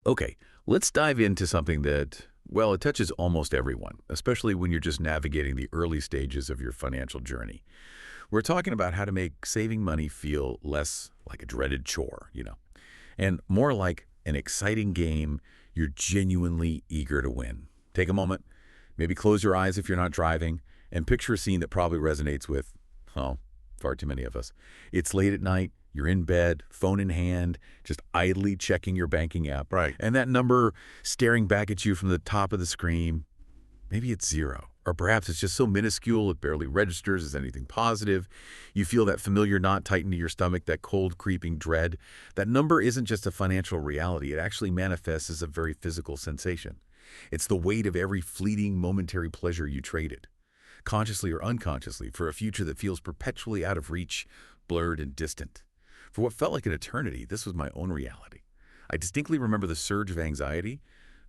Okay, let's dive into something that, well, it touches almost everyone, especially when you're just navigating the early stages of your financial journey. We're talking about how to make saving money feel less like a dreaded chore, and more like an exciting game you're genuinely eager to win. Take a moment, maybe close your eyes if you're not driving, and picture a scene that probably resonates with, oh, far too many of us. It's late at night, you're in bed, phone in hand, just idly checking your banking app. Right. And that number staring back at you from the top of the screen, maybe it's zero. Or perhaps it's just so minuscule it barely registers as anything positive. You feel that familiar knot tighten to your stomach, that cold creeping dread. That number isn't just a financial reality. It actually manifests as a very physical sensation. It's the weight of every fleeting momentary pleasure you traded, consciously or unconsciously, for a future that feels perpetually out of reach, blurred and distant. For what felt like an eternity, this was my own reality. I distinctly remember the surge of anxiety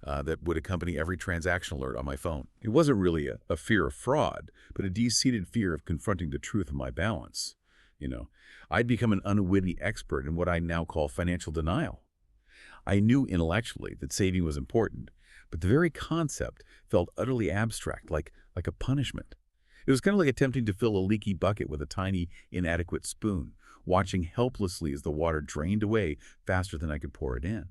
that would accompany every transaction alert on my phone. It wasn't really a fear of fraud, but a deep-seated fear of confronting the truth of my balance. I'd become an unwitting expert in what I now call financial denial. I knew intellectually that saving was important, but the very concept felt utterly abstract, like a punishment. It was kind of like attempting to fill a leaky bucket with a tiny, inadequate spoon, watching helplessly as the water drained away faster than I could pour it in.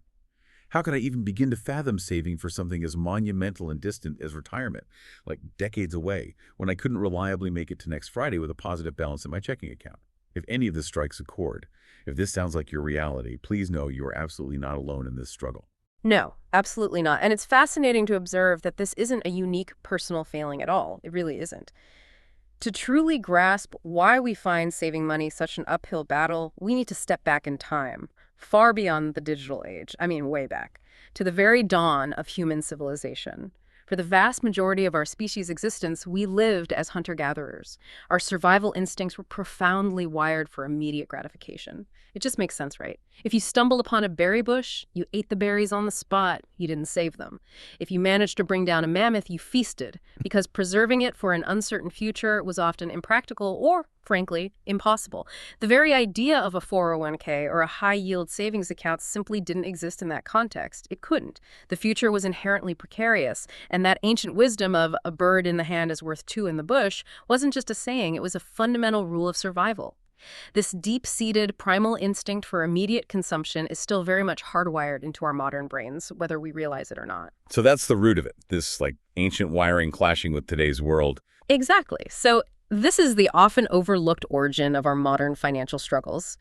How could I even begin to fathom saving for something as monumental and distant as retirement, like decades away, when I couldn't reliably make it to next Friday with a positive balance in my checking account? If any of this strikes a chord, if this sounds like your reality, please know you are absolutely not alone in this struggle. No, absolutely not. And it's fascinating to observe that this isn't a unique personal failing at all. It really isn't. To truly grasp why we find saving money such an uphill battle, we need to step back in time, far beyond the digital age, way back, to the very dawn of human civilization. For the vast majority of our species' existence, we lived as hunter-gatherers. Our survival instincts were profoundly wired for immediate gratification. It just makes sense, right? If you stumbled upon a berry bush, you ate the berries on the spot. You didn't save them. If you managed to bring down a mammoth, you feasted, because preserving it for an uncertain future was often impractical or, frankly, impossible. The very idea of a 401k or a high-yield savings account simply didn't exist in that context. It couldn't. The future was inherently precarious, and that ancient wisdom of a bird in the hand is worth two in the bush wasn't just a saying, it was a fundamental rule of survival. This deep-seated primal instinct for immediate consumption is still very much hardwired into our modern brains, whether we realize it or not. So that's the root of it, this ancient wiring clashing with today's world. Exactly. So this is the often overlooked origin of our modern financial struggles.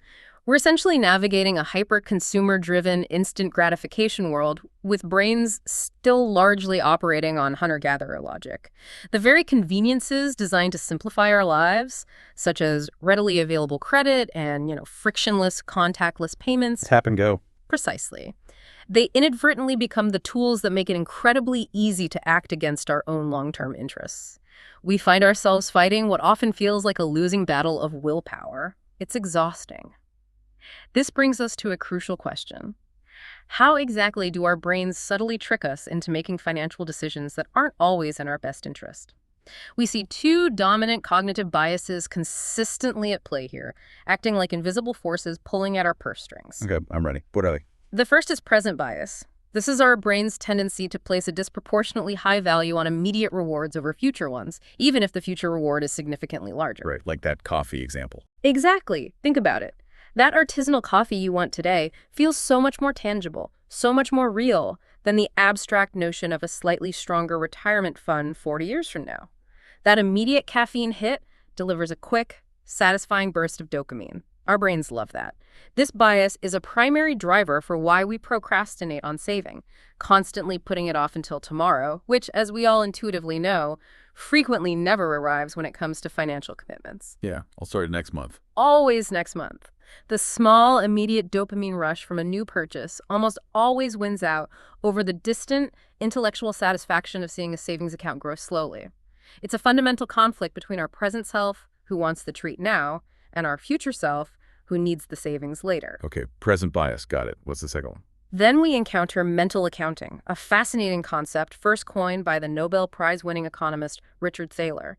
We're essentially navigating a hyper-consumer-driven instant gratification world with brains still largely operating on hunter-gatherer logic. The very conveniences designed to simplify our lives, such as readily available credit and, frictionless, contactless payments. Tap and go. Precisely. They inadvertently become the tools that make it incredibly easy to act against our own long-term interests. We find ourselves fighting what often feels like a losing battle of willpower. It's exhausting. This brings us to a crucial question. How exactly do our brains subtly trick us into making financial decisions that aren't always in our best interest? We see two dominant cognitive biases consistently at play here, acting like invisible forces pulling at our purse strings. Okay, I'm ready. What are they? The first is present bias. This is our brain's tendency to place a disproportionately high value on immediate rewards over future ones, even if the future reward is significantly larger. Right, like that coffee example. Exactly. Think about it. That artisanal coffee you want today feels so much more tangible, so much more real than the abstract notion of a slightly stronger retirement fund 40 years from now. That immediate caffeine hit delivers a quick, satisfying burst of dopamine. Our brains love that. This bias is a primary driver for why we procrastinate on saving, constantly putting it off until tomorrow, which, as we all intuitively know, frequently never arrives when it comes to financial commitments. Yeah, I'll start it next month. Always next month. The small, immediate dopamine rush from a new purchase almost always wins out over the distant, intellectual satisfaction of seeing a savings account grow slowly. It's a fundamental conflict between our present self, who wants the treat now, and our future self, who needs the savings later. Okay, present bias. Got it. What's the second one? Then we encounter mental accounting, a fascinating concept first coined by the Nobel Prize-winning economist Richard Thaler.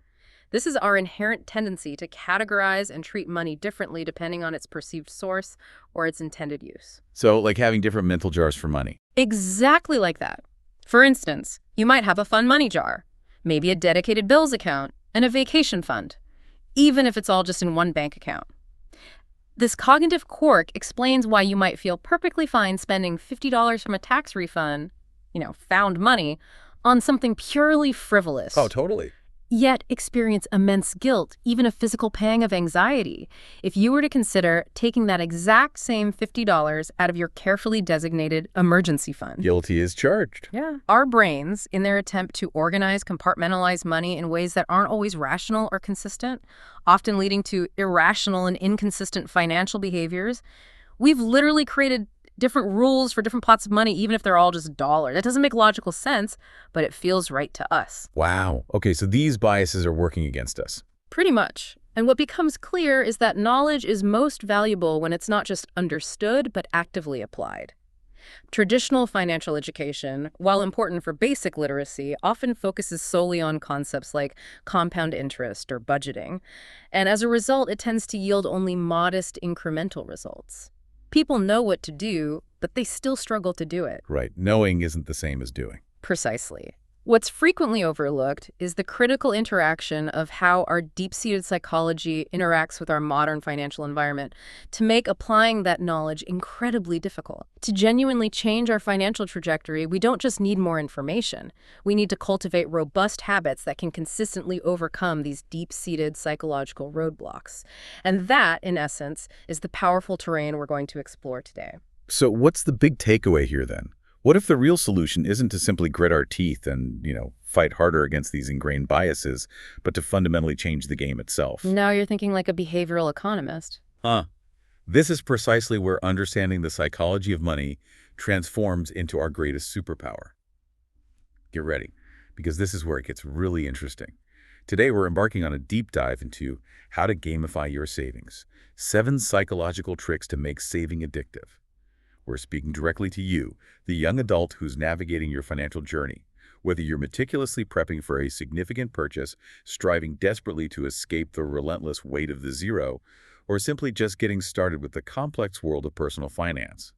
This is our inherent tendency to categorize and treat money differently depending on its perceived source or its intended use. So, like having different mental jars for money. Exactly like that. For instance, you might have a fun money jar, maybe a dedicated bills account, and a vacation fund, even if it's all just in one bank account. This cognitive quirk explains why you might feel perfectly fine spending $50 from a tax refund, found money, on something purely frivolous. Oh, totally. Yet experience immense guilt, even a physical pang of anxiety, if you were to consider taking that exact same $50 out of your carefully designated emergency fund. Guilty is charged. Yeah. Our brains, in their attempt to organize, compartmentalize money in ways that aren't always rational or consistent, often leading to irrational and inconsistent financial behaviors, we've literally created different rules for different pots of money, even if they're all just dollars. That doesn't make logical sense, but it feels right to us. Wow. Okay, so these biases are working against us. Pretty much. And what becomes clear is that knowledge is most valuable when it's not just understood, but actively applied. Traditional financial education, while important for basic literacy, often focuses solely on concepts like compound interest or budgeting. And as a result, it tends to yield only modest incremental results. People know what to do, but they still struggle to do it. Right. Knowing isn't the same as doing. Precisely. What's frequently overlooked is the critical interaction of how our deep-seated psychology interacts with our modern financial environment to make applying that knowledge incredibly difficult. To genuinely change our financial trajectory, we don't just need more information. We need to cultivate robust habits that can consistently overcome these deep-seated psychological roadblocks. And that, in essence, is the powerful terrain we're going to explore today. So what's the big takeaway here then? What if the real solution isn't to simply grit our teeth and, fight harder against these ingrained biases, but to fundamentally change the game itself? Now you're thinking like a behavioral economist. This is precisely where understanding the psychology of money transforms into our greatest superpower. Get ready, because this is where it gets really interesting. Today, we're embarking on a deep dive into how to gamify your savings. 7 psychological tricks to make saving addictive. We're speaking directly to you, the young adult who's navigating your financial journey. Whether you're meticulously prepping for a significant purchase, striving desperately to escape the relentless weight of the zero, or simply just getting started with the complex world of personal finance.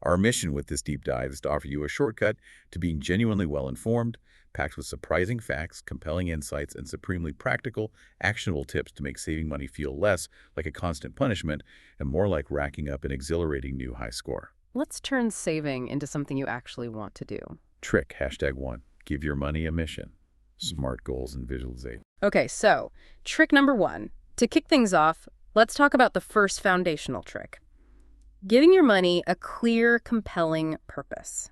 Our mission with this deep dive is to offer you a shortcut to being genuinely well-informed, packed with surprising facts, compelling insights, and supremely practical, actionable tips to make saving money feel less like a constant punishment and more like racking up an exhilarating new high score. Let's turn saving into something you actually want to do. Trick, #1. Give your money a mission. Smart goals and visualization. Okay, so trick number 1. To kick things off, let's talk about the first foundational trick. Giving your money a clear, compelling purpose.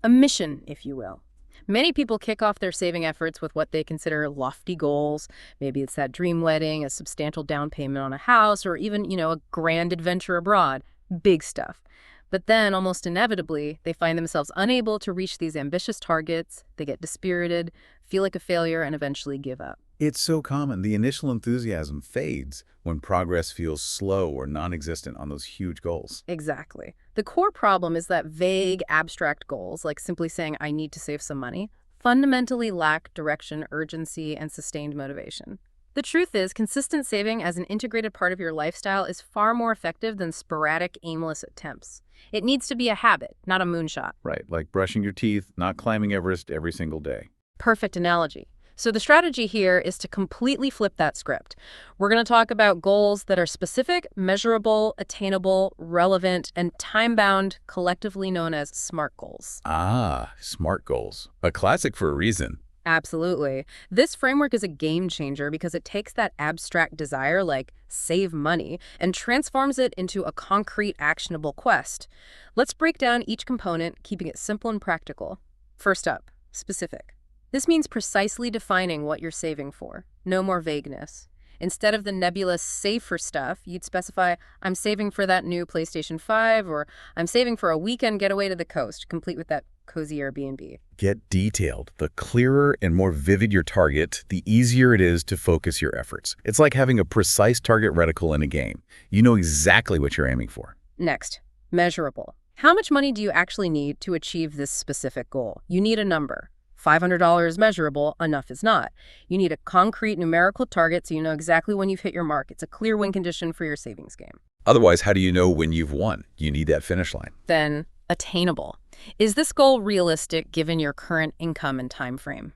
A mission, if you will. Many people kick off their saving efforts with what they consider lofty goals. Maybe it's that dream wedding, a substantial down payment on a house, or even, a grand adventure abroad. Big stuff. But then, almost inevitably, they find themselves unable to reach these ambitious targets, they get dispirited, feel like a failure, and eventually give up. It's so common. The initial enthusiasm fades when progress feels slow or non-existent on those huge goals. Exactly. The core problem is that vague, abstract goals, like simply saying, I need to save some money, fundamentally lack direction, urgency, and sustained motivation. The truth is, consistent saving as an integrated part of your lifestyle is far more effective than sporadic, aimless attempts. It needs to be a habit, not a moonshot. Right, like brushing your teeth, not climbing Everest every single day. Perfect analogy. So the strategy here is to completely flip that script. We're going to talk about goals that are specific, measurable, attainable, relevant, and time-bound, collectively known as SMART goals. SMART goals. A classic for a reason. Absolutely. This framework is a game changer because it takes that abstract desire, like save money, and transforms it into a concrete, actionable quest. Let's break down each component, keeping it simple and practical. First up, specific. This means precisely defining what you're saving for. No more vagueness. Instead of the nebulous save for stuff, you'd specify, I'm saving for that new PlayStation 5, or I'm saving for a weekend getaway to the coast, complete with that cozy Airbnb. Get detailed. The clearer and more vivid your target, the easier it is to focus your efforts. It's like having a precise target reticle in a game. You know exactly what you're aiming for. Next, measurable. How much money do you actually need to achieve this specific goal? You need a number. $500 is measurable, enough is not. You need a concrete numerical target so you know exactly when you've hit your mark. It's a clear win condition for your savings game. Otherwise, how do you know when you've won? You need that finish line. Then, attainable. Is this goal realistic given your current income and time frame?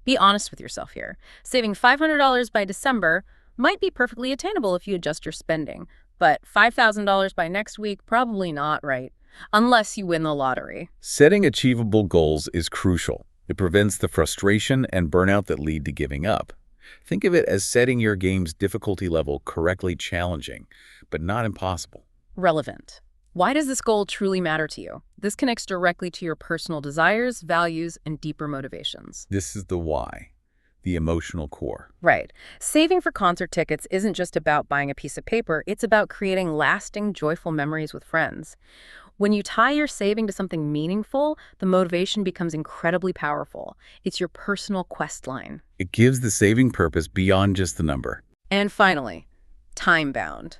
Be honest with yourself here. Saving $500 by December might be perfectly attainable if you adjust your spending, but $5,000 by next week, probably not, right? Unless you win the lottery. Setting achievable goals is crucial. It prevents the frustration and burnout that lead to giving up. Think of it as setting your game's difficulty level correctly challenging, but not impossible. Relevant. Why does this goal truly matter to you? This connects directly to your personal desires, values, and deeper motivations. This is the why, the emotional core. Right. Saving for concert tickets isn't just about buying a piece of paper, it's about creating lasting, joyful memories with friends. When you tie your saving to something meaningful, the motivation becomes incredibly powerful. It's your personal quest line. It gives the saving purpose beyond just the number. And finally, time-bound.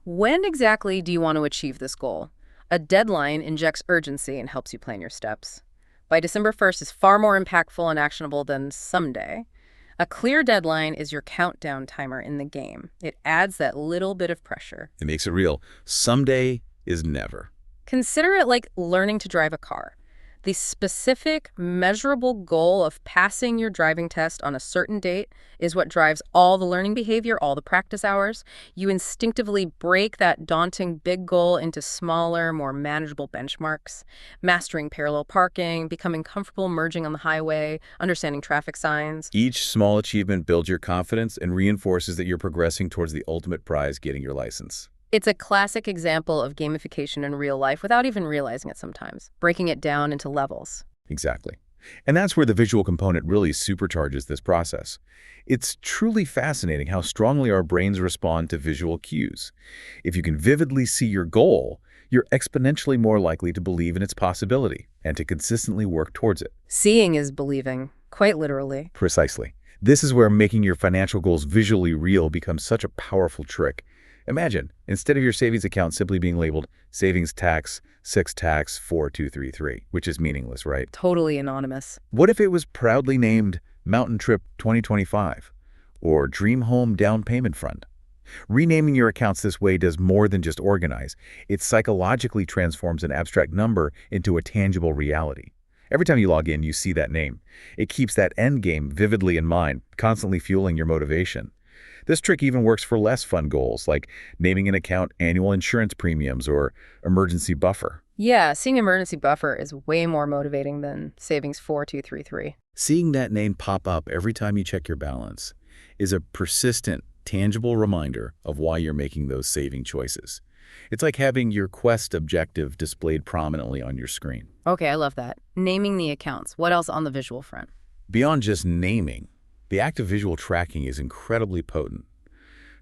When exactly do you want to achieve this goal? A deadline injects urgency and helps you plan your steps. By December 1st is far more impactful and actionable than someday. A clear deadline is your countdown timer in the game. It adds that little bit of pressure. It makes it real. Someday is never. Consider it like learning to drive a car. The specific, measurable goal of passing your driving test on a certain date is what drives all the learning behavior, all the practice hours. You instinctively break that daunting big goal into smaller, more manageable benchmarks. Mastering parallel parking, becoming comfortable merging on the highway, understanding traffic signs. Each small achievement builds your confidence and reinforces that you're progressing towards the ultimate prize, getting your license. It's a classic example of gamification in real life without even realizing it sometimes, breaking it down into levels. Exactly. And that's where the visual component really supercharges this process. It's truly fascinating how strongly our brains respond to visual cues. If you can vividly see your goal, you're exponentially more likely to believe in its possibility and to consistently work towards it. Seeing is believing, quite literally. Precisely. This is where making your financial goals visually real becomes such a powerful trick. Imagine, instead of your savings account simply being labeled Savings Tax 6 Tax 4233, which is meaningless, right? Totally anonymous. What if it was proudly named Mountain Trip 2025 or Dream Home Down Payment Fund? Renaming your accounts this way does more than just organize. It psychologically transforms an abstract number into a tangible reality. Every time you log in, you see that name. It keeps that end game vividly in mind, constantly fueling your motivation. This trick even works for less fun goals, like naming an account annual insurance premiums or emergency buffer. Yeah, seeing emergency buffer is way more motivating than savings 4233. Seeing that name pop up every time you check your balance is a persistent, tangible reminder of why you're making those saving choices. It's like having your quest objective displayed prominently on your screen. Okay, I love that. Naming the accounts. What else on the visual front? Beyond just naming, the act of visual tracking is incredibly potent.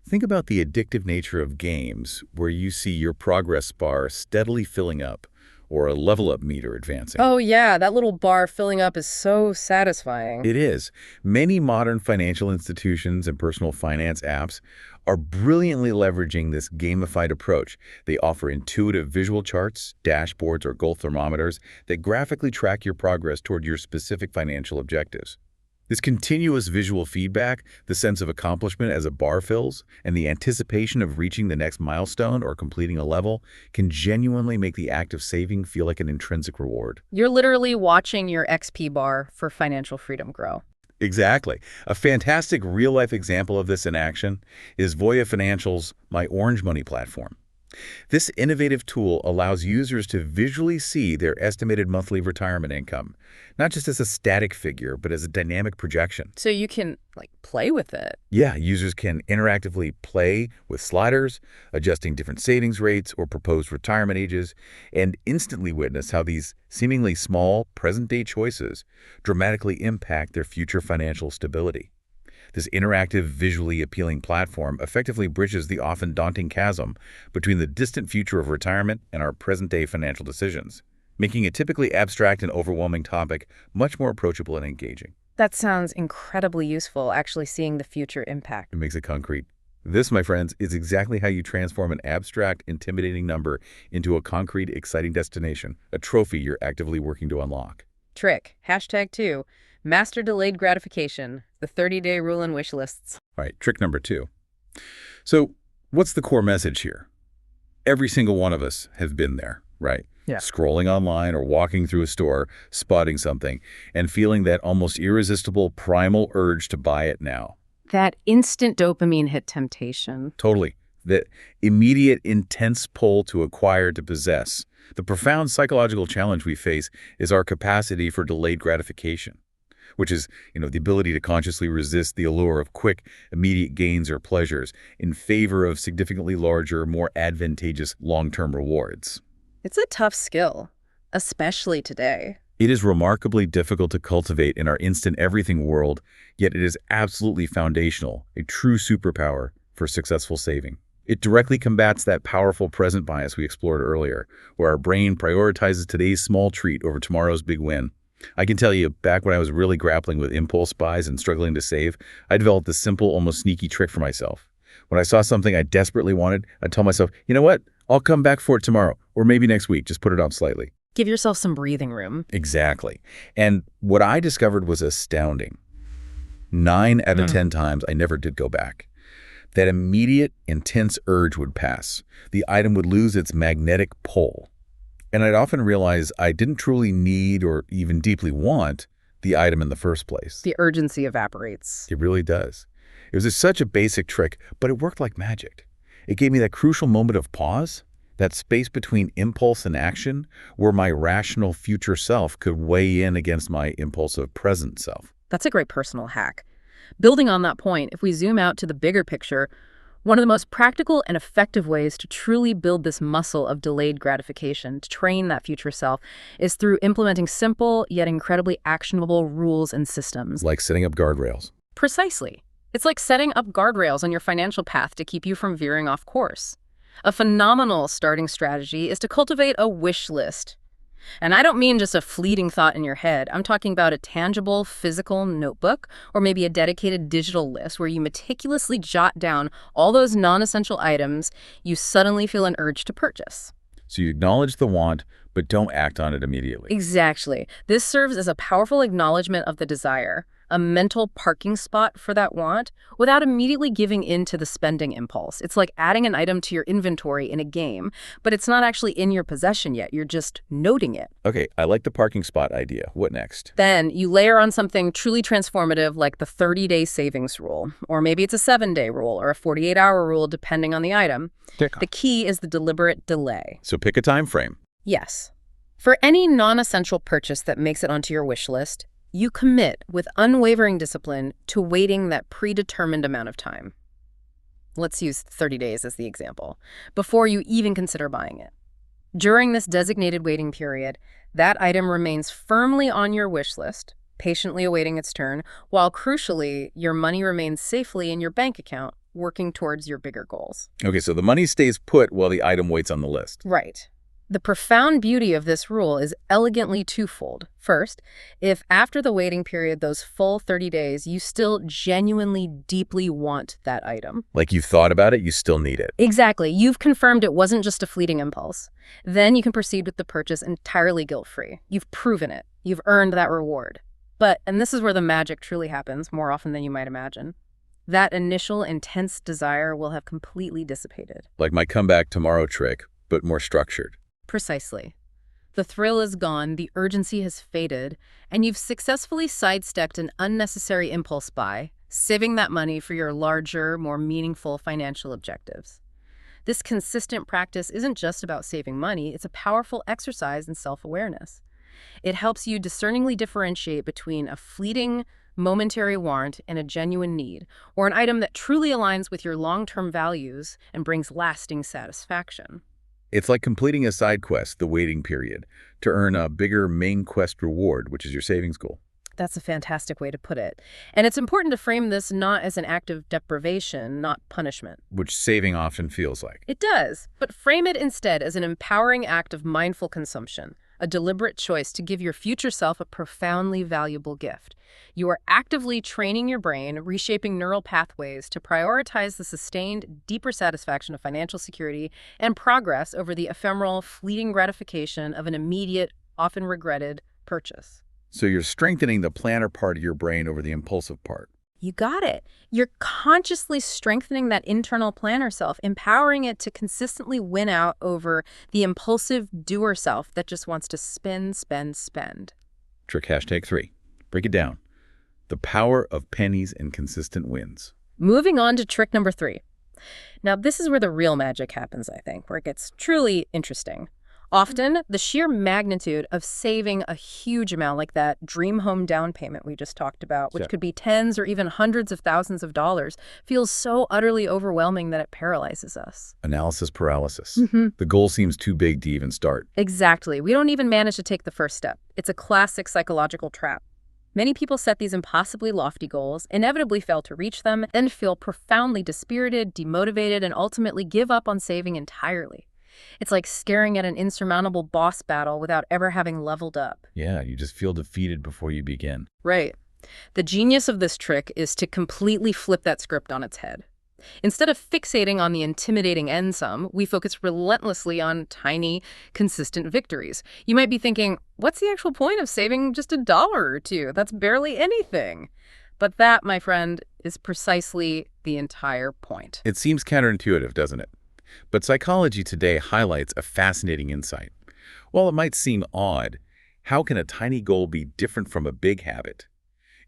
Think about the addictive nature of games where you see your progress bar steadily filling up or a level up meter advancing. Oh yeah, that little bar filling up is so satisfying. It is. Many modern financial institutions and personal finance apps are brilliantly leveraging this gamified approach. They offer intuitive visual charts, dashboards, or goal thermometers that graphically track your progress toward your specific financial objectives. This continuous visual feedback, the sense of accomplishment as a bar fills, and the anticipation of reaching the next milestone or completing a level can genuinely make the act of saving feel like an intrinsic reward. You're literally watching your XP bar for financial freedom grow. Exactly. A fantastic real-life example of this in action is Voya Financial's My Orange Money platform. This innovative tool allows users to visually see their estimated monthly retirement income, not just as a static figure, but as a dynamic projection. So you can, play with it. Yeah, users can interactively play with sliders, adjusting different savings rates or proposed retirement ages, and instantly witness how these seemingly small, present-day choices dramatically impact their future financial stability. This interactive, visually appealing platform effectively bridges the often daunting chasm between the distant future of retirement and our present-day financial decisions, making a typically abstract and overwhelming topic much more approachable and engaging. That sounds incredibly useful, actually seeing the future impact. It makes it concrete. This, my friends, is exactly how you transform an abstract, intimidating number into a concrete, exciting destination, a trophy you're actively working to unlock. Trick, #2, master delayed gratification, the 30-day rule and wish lists. All right, trick number 2. So what's the core message here? Every single one of us have been there, right? Yeah. Scrolling online or walking through a store, spotting something, and feeling that almost irresistible primal urge to buy it now. That instant dopamine hit temptation. Totally. That immediate, intense pull to acquire, to possess. The profound psychological challenge we face is our capacity for delayed gratification, which is, the ability to consciously resist the allure of quick, immediate gains or pleasures in favor of significantly larger, more advantageous long-term rewards. It's a tough skill, especially today. It is remarkably difficult to cultivate in our instant everything world, yet it is absolutely foundational, a true superpower for successful saving. It directly combats that powerful present bias we explored earlier, where our brain prioritizes today's small treat over tomorrow's big win. I can tell you, back when I was really grappling with impulse buys and struggling to save, I developed this simple, almost sneaky trick for myself. When I saw something I desperately wanted, I'd tell myself, you know what? I'll come back for it tomorrow, or maybe next week, just put it off slightly. Give yourself some breathing room. Exactly. And what I discovered was astounding. 9 out of 10 times, I never did go back. That immediate, intense urge would pass. The item would lose its magnetic pull. And I'd often realize I didn't truly need or even deeply want the item in the first place. The urgency evaporates. It really does. It was such a basic trick, but it worked like magic. It gave me that crucial moment of pause, that space between impulse and action, where my rational future self could weigh in against my impulsive present self. That's a great personal hack. Building on that point, if we zoom out to the bigger picture, one of the most practical and effective ways to truly build this muscle of delayed gratification, to train that future self, is through implementing simple yet incredibly actionable rules and systems. Like setting up guardrails. Precisely. It's like setting up guardrails on your financial path to keep you from veering off course. A phenomenal starting strategy is to cultivate a wish list. And I don't mean just a fleeting thought in your head. I'm talking about a tangible, physical notebook, or maybe a dedicated digital list where you meticulously jot down all those non-essential items you suddenly feel an urge to purchase. So you acknowledge the want, but don't act on it immediately. Exactly. This serves as a powerful acknowledgement of the desire, a mental parking spot for that want, without immediately giving in to the spending impulse. It's like adding an item to your inventory in a game, but it's not actually in your possession yet. You're just noting it. Okay, I like the parking spot idea. What next? Then you layer on something truly transformative like the 30-day savings rule, or maybe it's a 7-day rule or a 48-hour rule depending on the item. The key is the deliberate delay. So pick a time frame. Yes. For any non-essential purchase that makes it onto your wish list, you commit with unwavering discipline to waiting that predetermined amount of time. Let's use 30 days as the example, before you even consider buying it. During this designated waiting period, that item remains firmly on your wish list, patiently awaiting its turn, while crucially, your money remains safely in your bank account, working towards your bigger goals. Okay, so the money stays put while the item waits on the list. Right. The profound beauty of this rule is elegantly twofold. First, if after the waiting period, those full 30 days, you still genuinely deeply want that item. Like you've thought about it, you still need it. Exactly. You've confirmed it wasn't just a fleeting impulse. Then you can proceed with the purchase entirely guilt-free. You've proven it. You've earned that reward. But, and this is where the magic truly happens, more often than you might imagine, that initial intense desire will have completely dissipated. Like my comeback tomorrow trick, but more structured. Precisely. The thrill is gone, the urgency has faded, and you've successfully sidestepped an unnecessary impulse buy, saving that money for your larger, more meaningful financial objectives. This consistent practice isn't just about saving money, it's a powerful exercise in self-awareness. It helps you discerningly differentiate between a fleeting, momentary want and a genuine need, or an item that truly aligns with your long-term values and brings lasting satisfaction. It's like completing a side quest, the waiting period, to earn a bigger main quest reward, which is your savings goal. That's a fantastic way to put it. And it's important to frame this not as an act of deprivation, not punishment. Which saving often feels like. It does, but frame it instead as an empowering act of mindful consumption, a deliberate choice to give your future self a profoundly valuable gift. You are actively training your brain, reshaping neural pathways to prioritize the sustained, deeper satisfaction of financial security and progress over the ephemeral, fleeting gratification of an immediate, often regretted purchase. So you're strengthening the planner part of your brain over the impulsive part. You got it. You're consciously strengthening that internal planner self, empowering it to consistently win out over the impulsive doer self that just wants to spend, spend, spend. Trick hashtag 3. Break it down. The power of pennies and consistent wins. Moving on to trick number 3. Now, this is where the real magic happens, I think, where it gets truly interesting. Often, the sheer magnitude of saving a huge amount, like that dream home down payment we just talked about, which could be tens or even hundreds of thousands of dollars, feels so utterly overwhelming that it paralyzes us. Analysis paralysis. The goal seems too big to even start. Exactly. We don't even manage to take the first step. It's a classic psychological trap. Many people set these impossibly lofty goals, inevitably fail to reach them, then feel profoundly dispirited, demotivated, and ultimately give up on saving entirely. It's like staring at an insurmountable boss battle without ever having leveled up. Yeah, you just feel defeated before you begin. Right. The genius of this trick is to completely flip that script on its head. Instead of fixating on the intimidating end sum, we focus relentlessly on tiny, consistent victories. You might be thinking, what's the actual point of saving just $1 or $2? That's barely anything. But that, my friend, is precisely the entire point. It seems counterintuitive, doesn't it? But psychology today highlights a fascinating insight. While it might seem odd, how can a tiny goal be different from a big habit?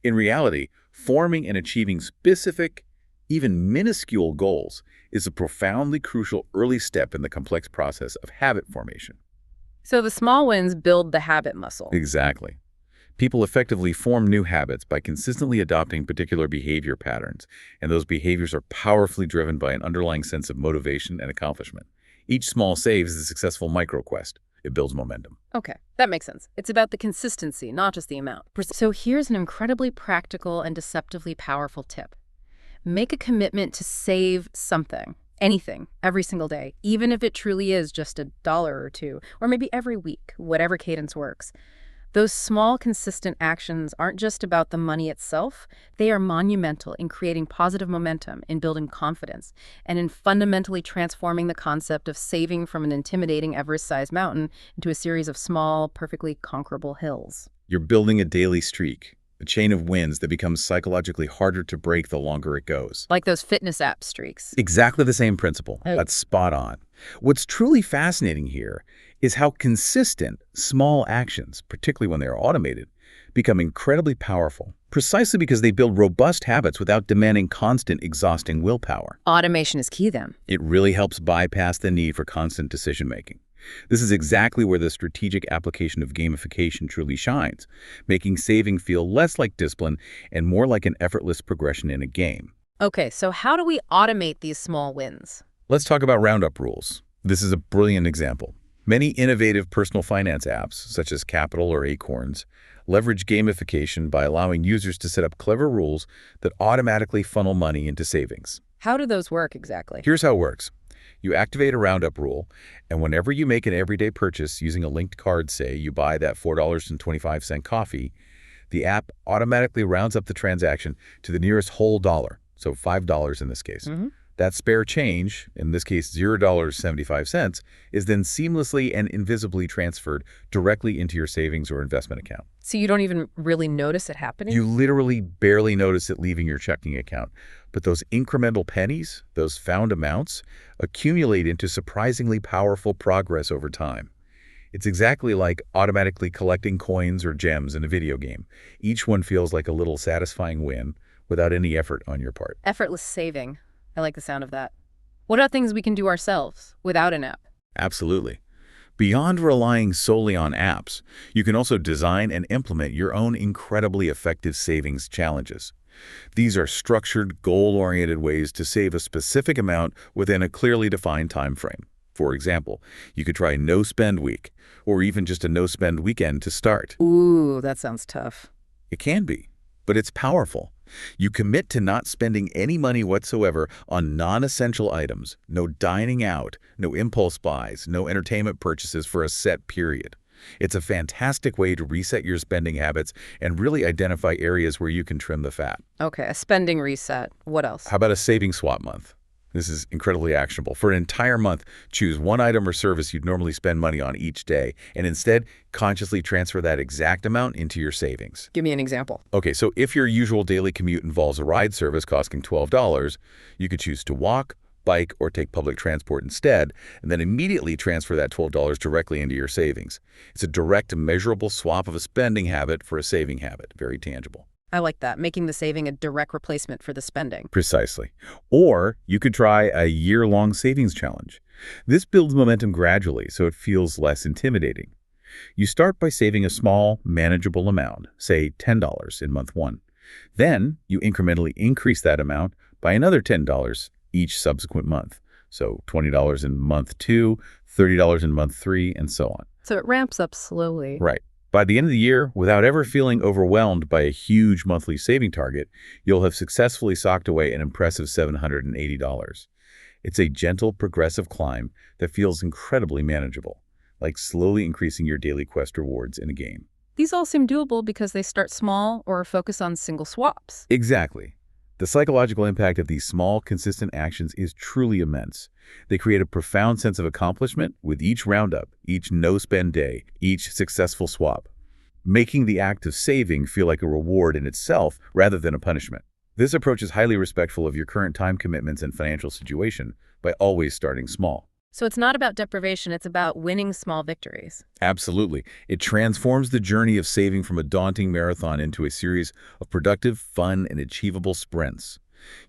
In reality, forming and achieving specific, even minuscule goals is a profoundly crucial early step in the complex process of habit formation. So the small wins build the habit muscle. Exactly. People effectively form new habits by consistently adopting particular behavior patterns, and those behaviors are powerfully driven by an underlying sense of motivation and accomplishment. Each small save is a successful micro-quest. It builds momentum. Okay, that makes sense. It's about the consistency, not just the amount. So here's an incredibly practical and deceptively powerful tip. Make a commitment to save something, anything, every single day, even if it truly is just $1 or $2, or maybe every week, whatever cadence works. Those small, consistent actions aren't just about the money itself. They are monumental in creating positive momentum, in building confidence, and in fundamentally transforming the concept of saving from an intimidating Everest-sized mountain into a series of small, perfectly conquerable hills. You're building a daily streak, a chain of wins that becomes psychologically harder to break the longer it goes. Like those fitness app streaks. Exactly the same principle. That's spot on. What's truly fascinating here is how consistent small actions, particularly when they are automated, become incredibly powerful, precisely because they build robust habits without demanding constant, exhausting willpower. Automation is key then. It really helps bypass the need for constant decision-making. This is exactly where the strategic application of gamification truly shines, making saving feel less like discipline and more like an effortless progression in a game. Okay, so how do we automate these small wins? Let's talk about roundup rules. This is a brilliant example. Many innovative personal finance apps, such as Capital or Acorns, leverage gamification by allowing users to set up clever rules that automatically funnel money into savings. How do those work exactly? Here's how it works. You activate a roundup rule, and whenever you make an everyday purchase using a linked card, say you buy that $4.25 coffee, the app automatically rounds up the transaction to the nearest whole dollar, so $5 in this case. That spare change, in this case $0.75, is then seamlessly and invisibly transferred directly into your savings or investment account. So you don't even really notice it happening? You literally barely notice it leaving your checking account. But those incremental pennies, those found amounts, accumulate into surprisingly powerful progress over time. It's exactly like automatically collecting coins or gems in a video game. Each one feels like a little satisfying win without any effort on your part. Effortless saving. I like the sound of that. What are things we can do ourselves without an app? Absolutely. Beyond relying solely on apps, you can also design and implement your own incredibly effective savings challenges. These are structured, goal-oriented ways to save a specific amount within a clearly defined time frame. For example, you could try no-spend week, or even just a no-spend weekend to start. Ooh, that sounds tough. It can be, but it's powerful. You commit to not spending any money whatsoever on non-essential items, no dining out, no impulse buys, no entertainment purchases for a set period. It's a fantastic way to reset your spending habits and really identify areas where you can trim the fat. Okay, a spending reset. What else? How about a saving swap month? This is incredibly actionable. For an entire month, choose one item or service you'd normally spend money on each day, and instead, consciously transfer that exact amount into your savings. Give me an example. Okay, so if your usual daily commute involves a ride service costing $12, you could choose to walk, bike, or take public transport instead, and then immediately transfer that $12 directly into your savings. It's a direct and measurable swap of a spending habit for a saving habit. Very tangible. I like that, making the saving a direct replacement for the spending. Precisely. Or you could try a year-long savings challenge. This builds momentum gradually so it feels less intimidating. You start by saving a small, manageable amount, say $10 in month 1. Then you incrementally increase that amount by another $10 each subsequent month. So $20 in month 2, $30 in month 3, and so on. So it ramps up slowly. Right. By the end of the year, without ever feeling overwhelmed by a huge monthly saving target, you'll have successfully socked away an impressive $780. It's a gentle, progressive climb that feels incredibly manageable, like slowly increasing your daily quest rewards in a game. These all seem doable because they start small or focus on single swaps. Exactly. The psychological impact of these small, consistent actions is truly immense. They create a profound sense of accomplishment with each roundup, each no-spend day, each successful swap, making the act of saving feel like a reward in itself rather than a punishment. This approach is highly respectful of your current time commitments and financial situation by always starting small. So it's not about deprivation, it's about winning small victories. Absolutely. It transforms the journey of saving from a daunting marathon into a series of productive, fun, and achievable sprints.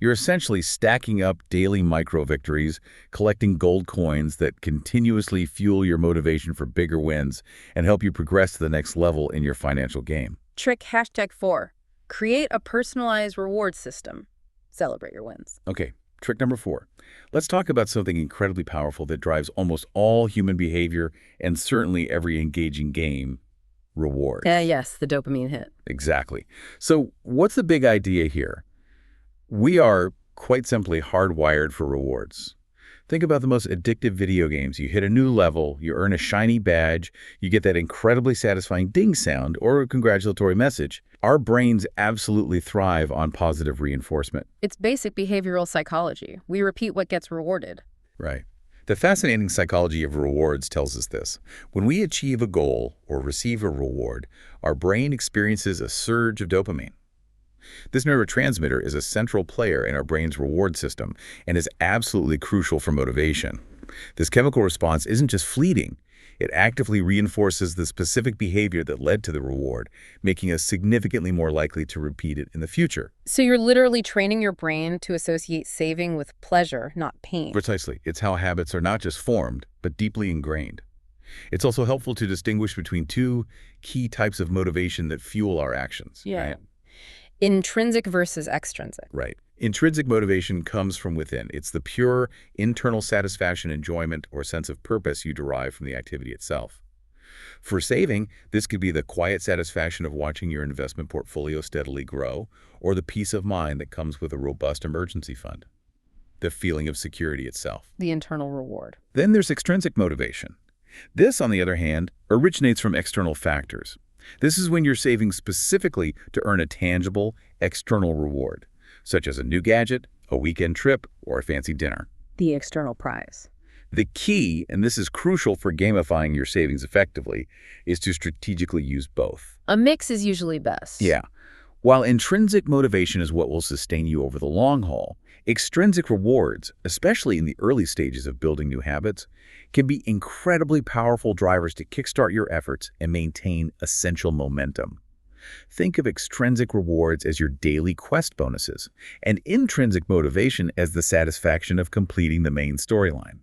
You're essentially stacking up daily micro-victories, collecting gold coins that continuously fuel your motivation for bigger wins and help you progress to the next level in your financial game. Trick #4. Create a personalized reward system. Celebrate your wins. Okay, trick number 4. Let's talk about something incredibly powerful that drives almost all human behavior and certainly every engaging game: rewards. Yes, the dopamine hit. Exactly. So what's the big idea here? We are, quite simply, hardwired for rewards. Think about the most addictive video games. You hit a new level, you earn a shiny badge, you get that incredibly satisfying ding sound or a congratulatory message. Our brains absolutely thrive on positive reinforcement. It's basic behavioral psychology. We repeat what gets rewarded. Right. The fascinating psychology of rewards tells us this. When we achieve a goal or receive a reward, our brain experiences a surge of dopamine. This neurotransmitter is a central player in our brain's reward system and is absolutely crucial for motivation. This chemical response isn't just fleeting. It actively reinforces the specific behavior that led to the reward, making us significantly more likely to repeat it in the future. So you're literally training your brain to associate saving with pleasure, not pain. Precisely. It's how habits are not just formed, but deeply ingrained. It's also helpful to distinguish between two key types of motivation that fuel our actions. Yeah. Right? Intrinsic versus extrinsic. Right. Intrinsic motivation comes from within. It's the pure internal satisfaction, enjoyment, or sense of purpose you derive from the activity itself. For saving, this could be the quiet satisfaction of watching your investment portfolio steadily grow, or the peace of mind that comes with a robust emergency fund. The feeling of security itself. The internal reward. Then there's extrinsic motivation. This, on the other hand, originates from external factors. This is when you're saving specifically to earn a tangible, external reward, such as a new gadget, a weekend trip, or a fancy dinner. The external prize. The key, and this is crucial for gamifying your savings effectively, is to strategically use both. A mix is usually best. Yeah. While intrinsic motivation is what will sustain you over the long haul, extrinsic rewards, especially in the early stages of building new habits, can be incredibly powerful drivers to kickstart your efforts and maintain essential momentum. Think of extrinsic rewards as your daily quest bonuses, and intrinsic motivation as the satisfaction of completing the main storyline.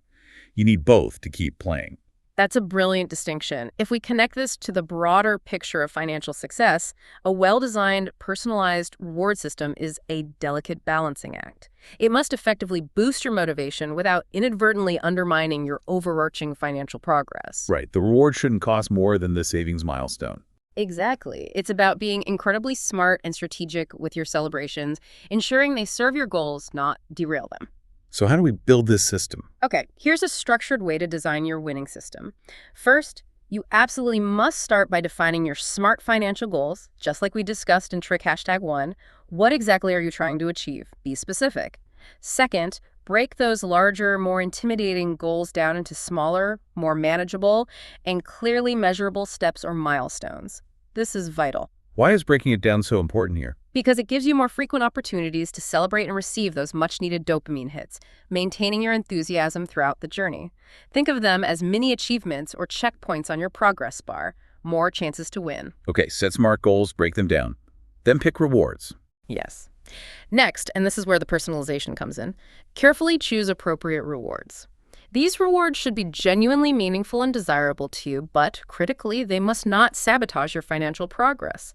You need both to keep playing. That's a brilliant distinction. If we connect this to the broader picture of financial success, a well-designed, personalized reward system is a delicate balancing act. It must effectively boost your motivation without inadvertently undermining your overarching financial progress. Right. The reward shouldn't cost more than the savings milestone. Exactly. It's about being incredibly smart and strategic with your celebrations, ensuring they serve your goals, not derail them. So how do we build this system? Okay, here's a structured way to design your winning system. First, you absolutely must start by defining your SMART financial goals, just like we discussed in trick #1. What exactly are you trying to achieve? Be specific. Second, break those larger, more intimidating goals down into smaller, more manageable, and clearly measurable steps or milestones. This is vital Why is breaking it down so important here? because it gives you more frequent opportunities to celebrate and receive those much-needed dopamine hits, maintaining your enthusiasm throughout the journey. Think of them as mini achievements or checkpoints on your progress bar, more chances to win. Okay, set SMART goals, break them down. Then pick rewards. Yes. Next, and this is where the personalization comes in, carefully choose appropriate rewards. These rewards should be genuinely meaningful and desirable to you, but critically, they must not sabotage your financial progress.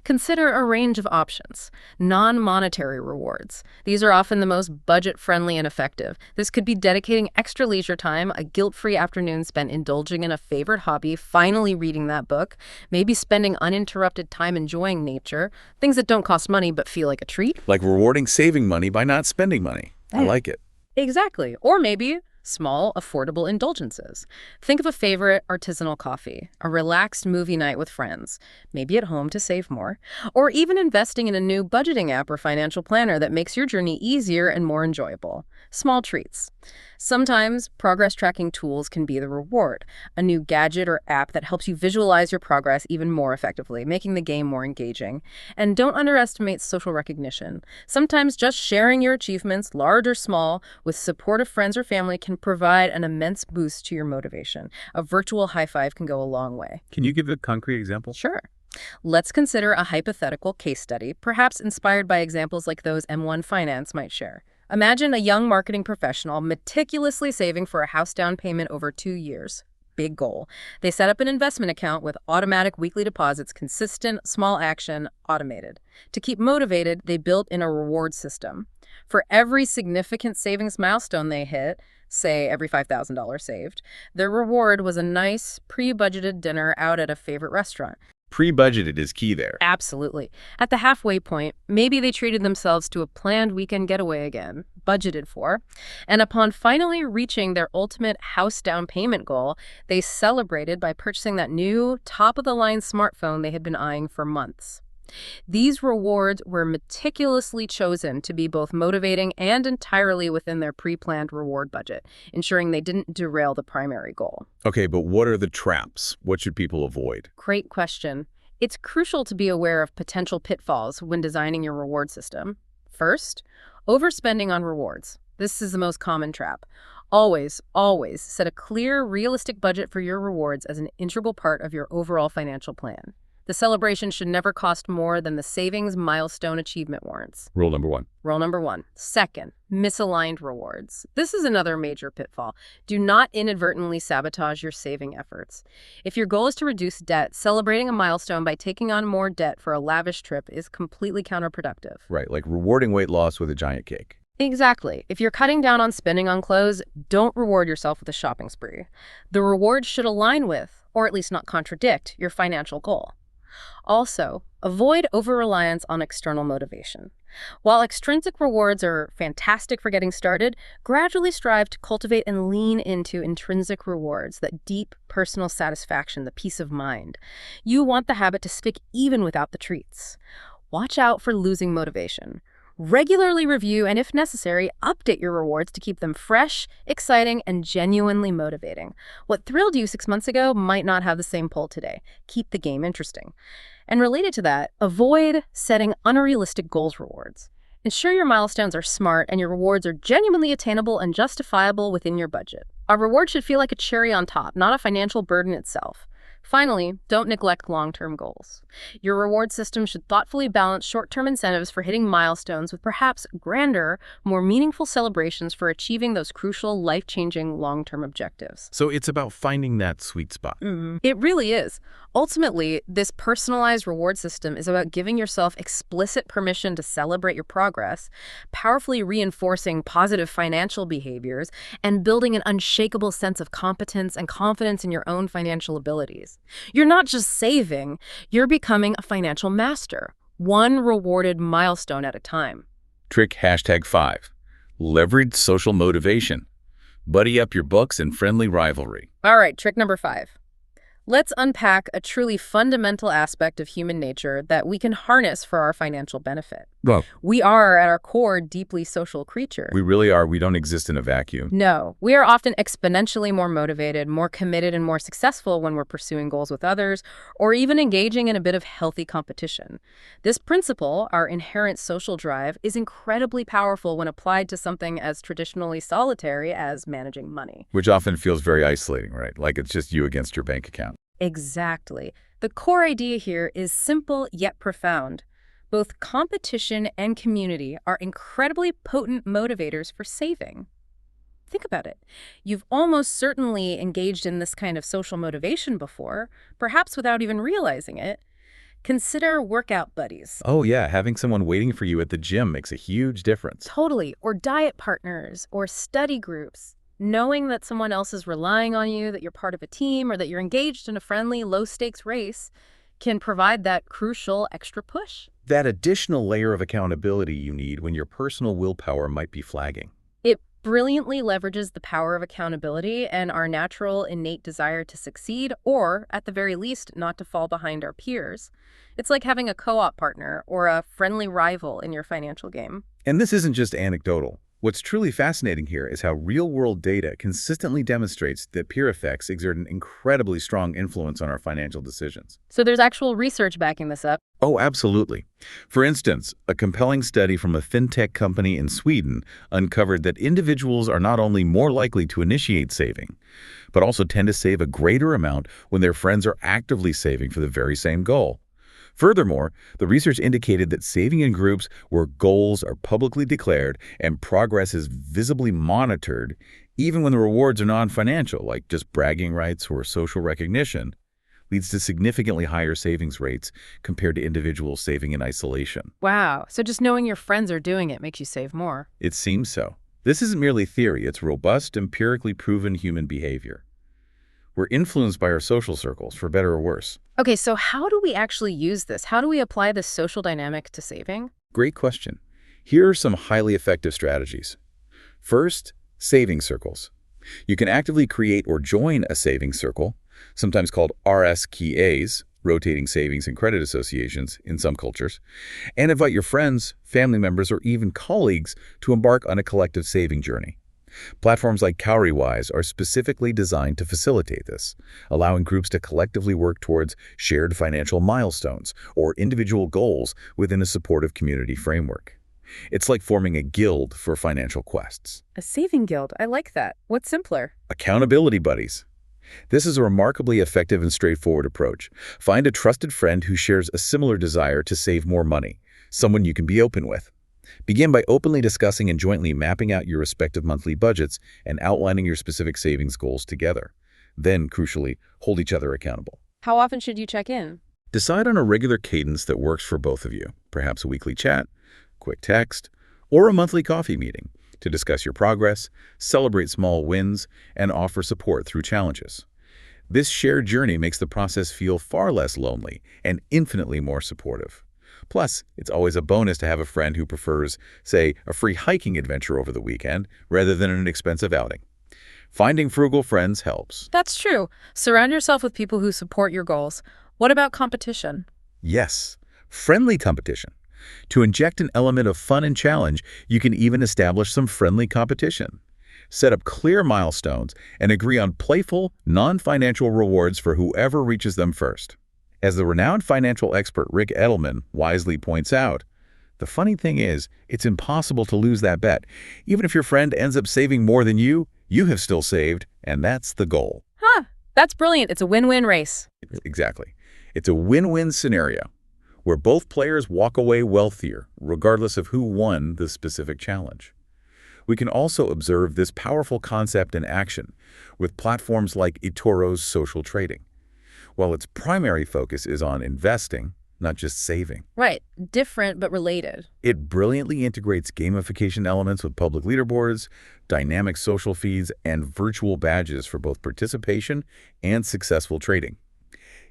Consider a range of options. Non-monetary rewards. These are often the most budget-friendly and effective. This could be dedicating extra leisure time, a guilt-free afternoon spent indulging in a favorite hobby, finally reading that book, maybe spending uninterrupted time enjoying nature, things that don't cost money but feel like a treat. Like rewarding saving money by not spending money. I like it. Exactly. Or maybe small, affordable indulgences. Think of a favorite artisanal coffee, a relaxed movie night with friends, maybe at home to save more, or even investing in a new budgeting app or financial planner that makes your journey easier and more enjoyable. Small treats. Sometimes progress tracking tools can be the reward, a new gadget or app that helps you visualize your progress even more effectively, making the game more engaging. And don't underestimate social recognition. Sometimes just sharing your achievements, large or small, with supportive friends or family can provide an immense boost to your motivation. A virtual high five can go a long way. Can you give a concrete example? Sure. Let's consider a hypothetical case study, perhaps inspired by examples like those M1 Finance might share. Imagine a young marketing professional meticulously saving for a house down payment over 2 years. Big goal. They set up an investment account with automatic weekly deposits, consistent, small action, automated. To keep motivated, they built in a reward system. For every significant savings milestone they hit, say every $5,000 saved, their reward was a nice, pre-budgeted dinner out at a favorite restaurant. Pre-budgeted is key there. Absolutely. At the halfway point, maybe they treated themselves to a planned weekend getaway again, budgeted for, and upon finally reaching their ultimate house down payment goal, they celebrated by purchasing that new, top-of-the-line smartphone they had been eyeing for months. These rewards were meticulously chosen to be both motivating and entirely within their pre-planned reward budget, ensuring they didn't derail the primary goal. Okay, but what are the traps? What should people avoid? Great question. It's crucial to be aware of potential pitfalls when designing your reward system. First, overspending on rewards. This is the most common trap. Always, always set a clear, realistic budget for your rewards as an integral part of your overall financial plan. The celebration should never cost more than the savings milestone achievement warrants. Rule number 1. Rule number 1. Second, misaligned rewards. This is another major pitfall. Do not inadvertently sabotage your saving efforts. If your goal is to reduce debt, celebrating a milestone by taking on more debt for a lavish trip is completely counterproductive. Right, like rewarding weight loss with a giant cake. Exactly. If you're cutting down on spending on clothes, don't reward yourself with a shopping spree. The reward should align with, or at least not contradict, your financial goal. Also, avoid over-reliance on external motivation. While extrinsic rewards are fantastic for getting started, gradually strive to cultivate and lean into intrinsic rewards, that deep personal satisfaction, the peace of mind. You want the habit to stick even without the treats. Watch out for losing motivation. Regularly review and, if necessary, update your rewards to keep them fresh, exciting, and genuinely motivating. What thrilled you 6 months ago might not have the same pull today. Keep the game interesting. And related to that, avoid setting unrealistic goals rewards. Ensure your milestones are smart and your rewards are genuinely attainable and justifiable within your budget. A reward should feel like a cherry on top, not a financial burden itself. Finally, don't neglect long-term goals. Your reward system should thoughtfully balance short-term incentives for hitting milestones with perhaps grander, more meaningful celebrations for achieving those crucial, life-changing long-term objectives. So it's about finding that sweet spot. It really is. Ultimately, this personalized reward system is about giving yourself explicit permission to celebrate your progress, powerfully reinforcing positive financial behaviors, and building an unshakable sense of competence and confidence in your own financial abilities. You're not just saving, you're becoming a financial master, one rewarded milestone at a time. Trick #5. Leverage social motivation. Buddy up your books and friendly rivalry. All right, trick number 5. Let's unpack a truly fundamental aspect of human nature that we can harness for our financial benefit. Well, We are, at our core, deeply social creatures. we really are. We don't exist in a vacuum. No, we are often exponentially more motivated, more committed, and more successful when we're pursuing goals with others, or even engaging in a bit of healthy competition. This principle, our inherent social drive, is incredibly powerful when applied to something as traditionally solitary as managing money. Which often feels very isolating, right? Like it's just you against your bank account. Exactly. The core idea here is simple yet profound. Both competition and community are incredibly potent motivators for saving. Think about it. You've almost certainly engaged in this kind of social motivation before, perhaps without even realizing it. Consider workout buddies. Oh, yeah. Having someone waiting for you at the gym makes a huge difference. Totally. Or diet partners, or study groups. Knowing that someone else is relying on you, that you're part of a team, or that you're engaged in a friendly, low-stakes race can provide that crucial extra push. That additional layer of accountability you need when your personal willpower might be flagging. It brilliantly leverages the power of accountability and our natural, innate desire to succeed, or, at the very least, not to fall behind our peers. It's like having a co-op partner or a friendly rival in your financial game. And this isn't just anecdotal. What's truly fascinating here is how real-world data consistently demonstrates that peer effects exert an incredibly strong influence on our financial decisions. So there's actual research backing this up. Oh, absolutely. For instance, a compelling study from a fintech company in Sweden uncovered that individuals are not only more likely to initiate saving, but also tend to save a greater amount when their friends are actively saving for the very same goal. Furthermore, the research indicated that saving in groups where goals are publicly declared and progress is visibly monitored, even when the rewards are non-financial, like just bragging rights or social recognition, leads to significantly higher savings rates compared to individuals saving in isolation. Wow. So just knowing your friends are doing it makes you save more. It seems so. This isn't merely theory, it's robust, empirically proven human behavior. We're influenced by our social circles, for better or worse. Okay, so how do we actually use this? How do we apply this social dynamic to saving? Great question. Here are some highly effective strategies. First, saving circles. You can actively create or join a saving circle, sometimes called RSKAs, rotating savings and credit associations in some cultures, and invite your friends, family members, or even colleagues to embark on a collective saving journey. Platforms like Cowrywise are specifically designed to facilitate this, allowing groups to collectively work towards shared financial milestones or individual goals within a supportive community framework. It's like forming a guild for financial quests. A saving guild. I like that. What's simpler? Accountability buddies. This is a remarkably effective and straightforward approach. Find a trusted friend who shares a similar desire to save more money, someone you can be open with. Begin by openly discussing and jointly mapping out your respective monthly budgets and outlining your specific savings goals together. Then, crucially, hold each other accountable. How often should you check in? Decide on a regular cadence that works for both of you, perhaps a weekly chat, quick text, or a monthly coffee meeting to discuss your progress, celebrate small wins, and offer support through challenges. This shared journey makes the process feel far less lonely and infinitely more supportive. Plus, it's always a bonus to have a friend who prefers, say, a free hiking adventure over the weekend rather than an expensive outing. Finding frugal friends helps. That's true. Surround yourself with people who support your goals. What about competition? Yes, friendly competition. To inject an element of fun and challenge, you can even establish some friendly competition. Set up clear milestones and agree on playful, non-financial rewards for whoever reaches them first. As the renowned financial expert Rick Edelman wisely points out, the funny thing is, it's impossible to lose that bet. Even if your friend ends up saving more than you have still saved, and that's the goal. Huh, that's brilliant. It's a win-win race. Exactly. It's a win-win scenario where both players walk away wealthier, regardless of who won the specific challenge. We can also observe this powerful concept in action with platforms like eToro's social trading. While its primary focus is on investing, not just saving. Right. Different but related. It brilliantly integrates gamification elements with public leaderboards, dynamic social feeds, and virtual badges for both participation and successful trading.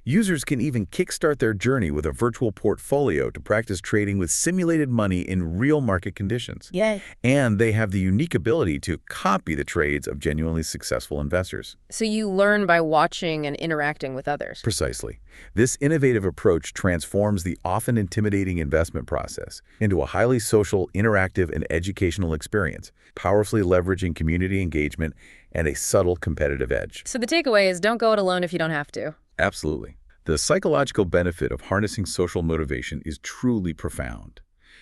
Users can even kickstart their journey with a virtual portfolio to practice trading with simulated money in real market conditions. Yay. And they have the unique ability to copy the trades of genuinely successful investors. So you learn by watching and interacting with others. Precisely. This innovative approach transforms the often intimidating investment process into a highly social, interactive, and educational experience, powerfully leveraging community engagement and a subtle competitive edge. So the takeaway is don't go it alone if you don't have to. Absolutely. The psychological benefit of harnessing social motivation is truly profound.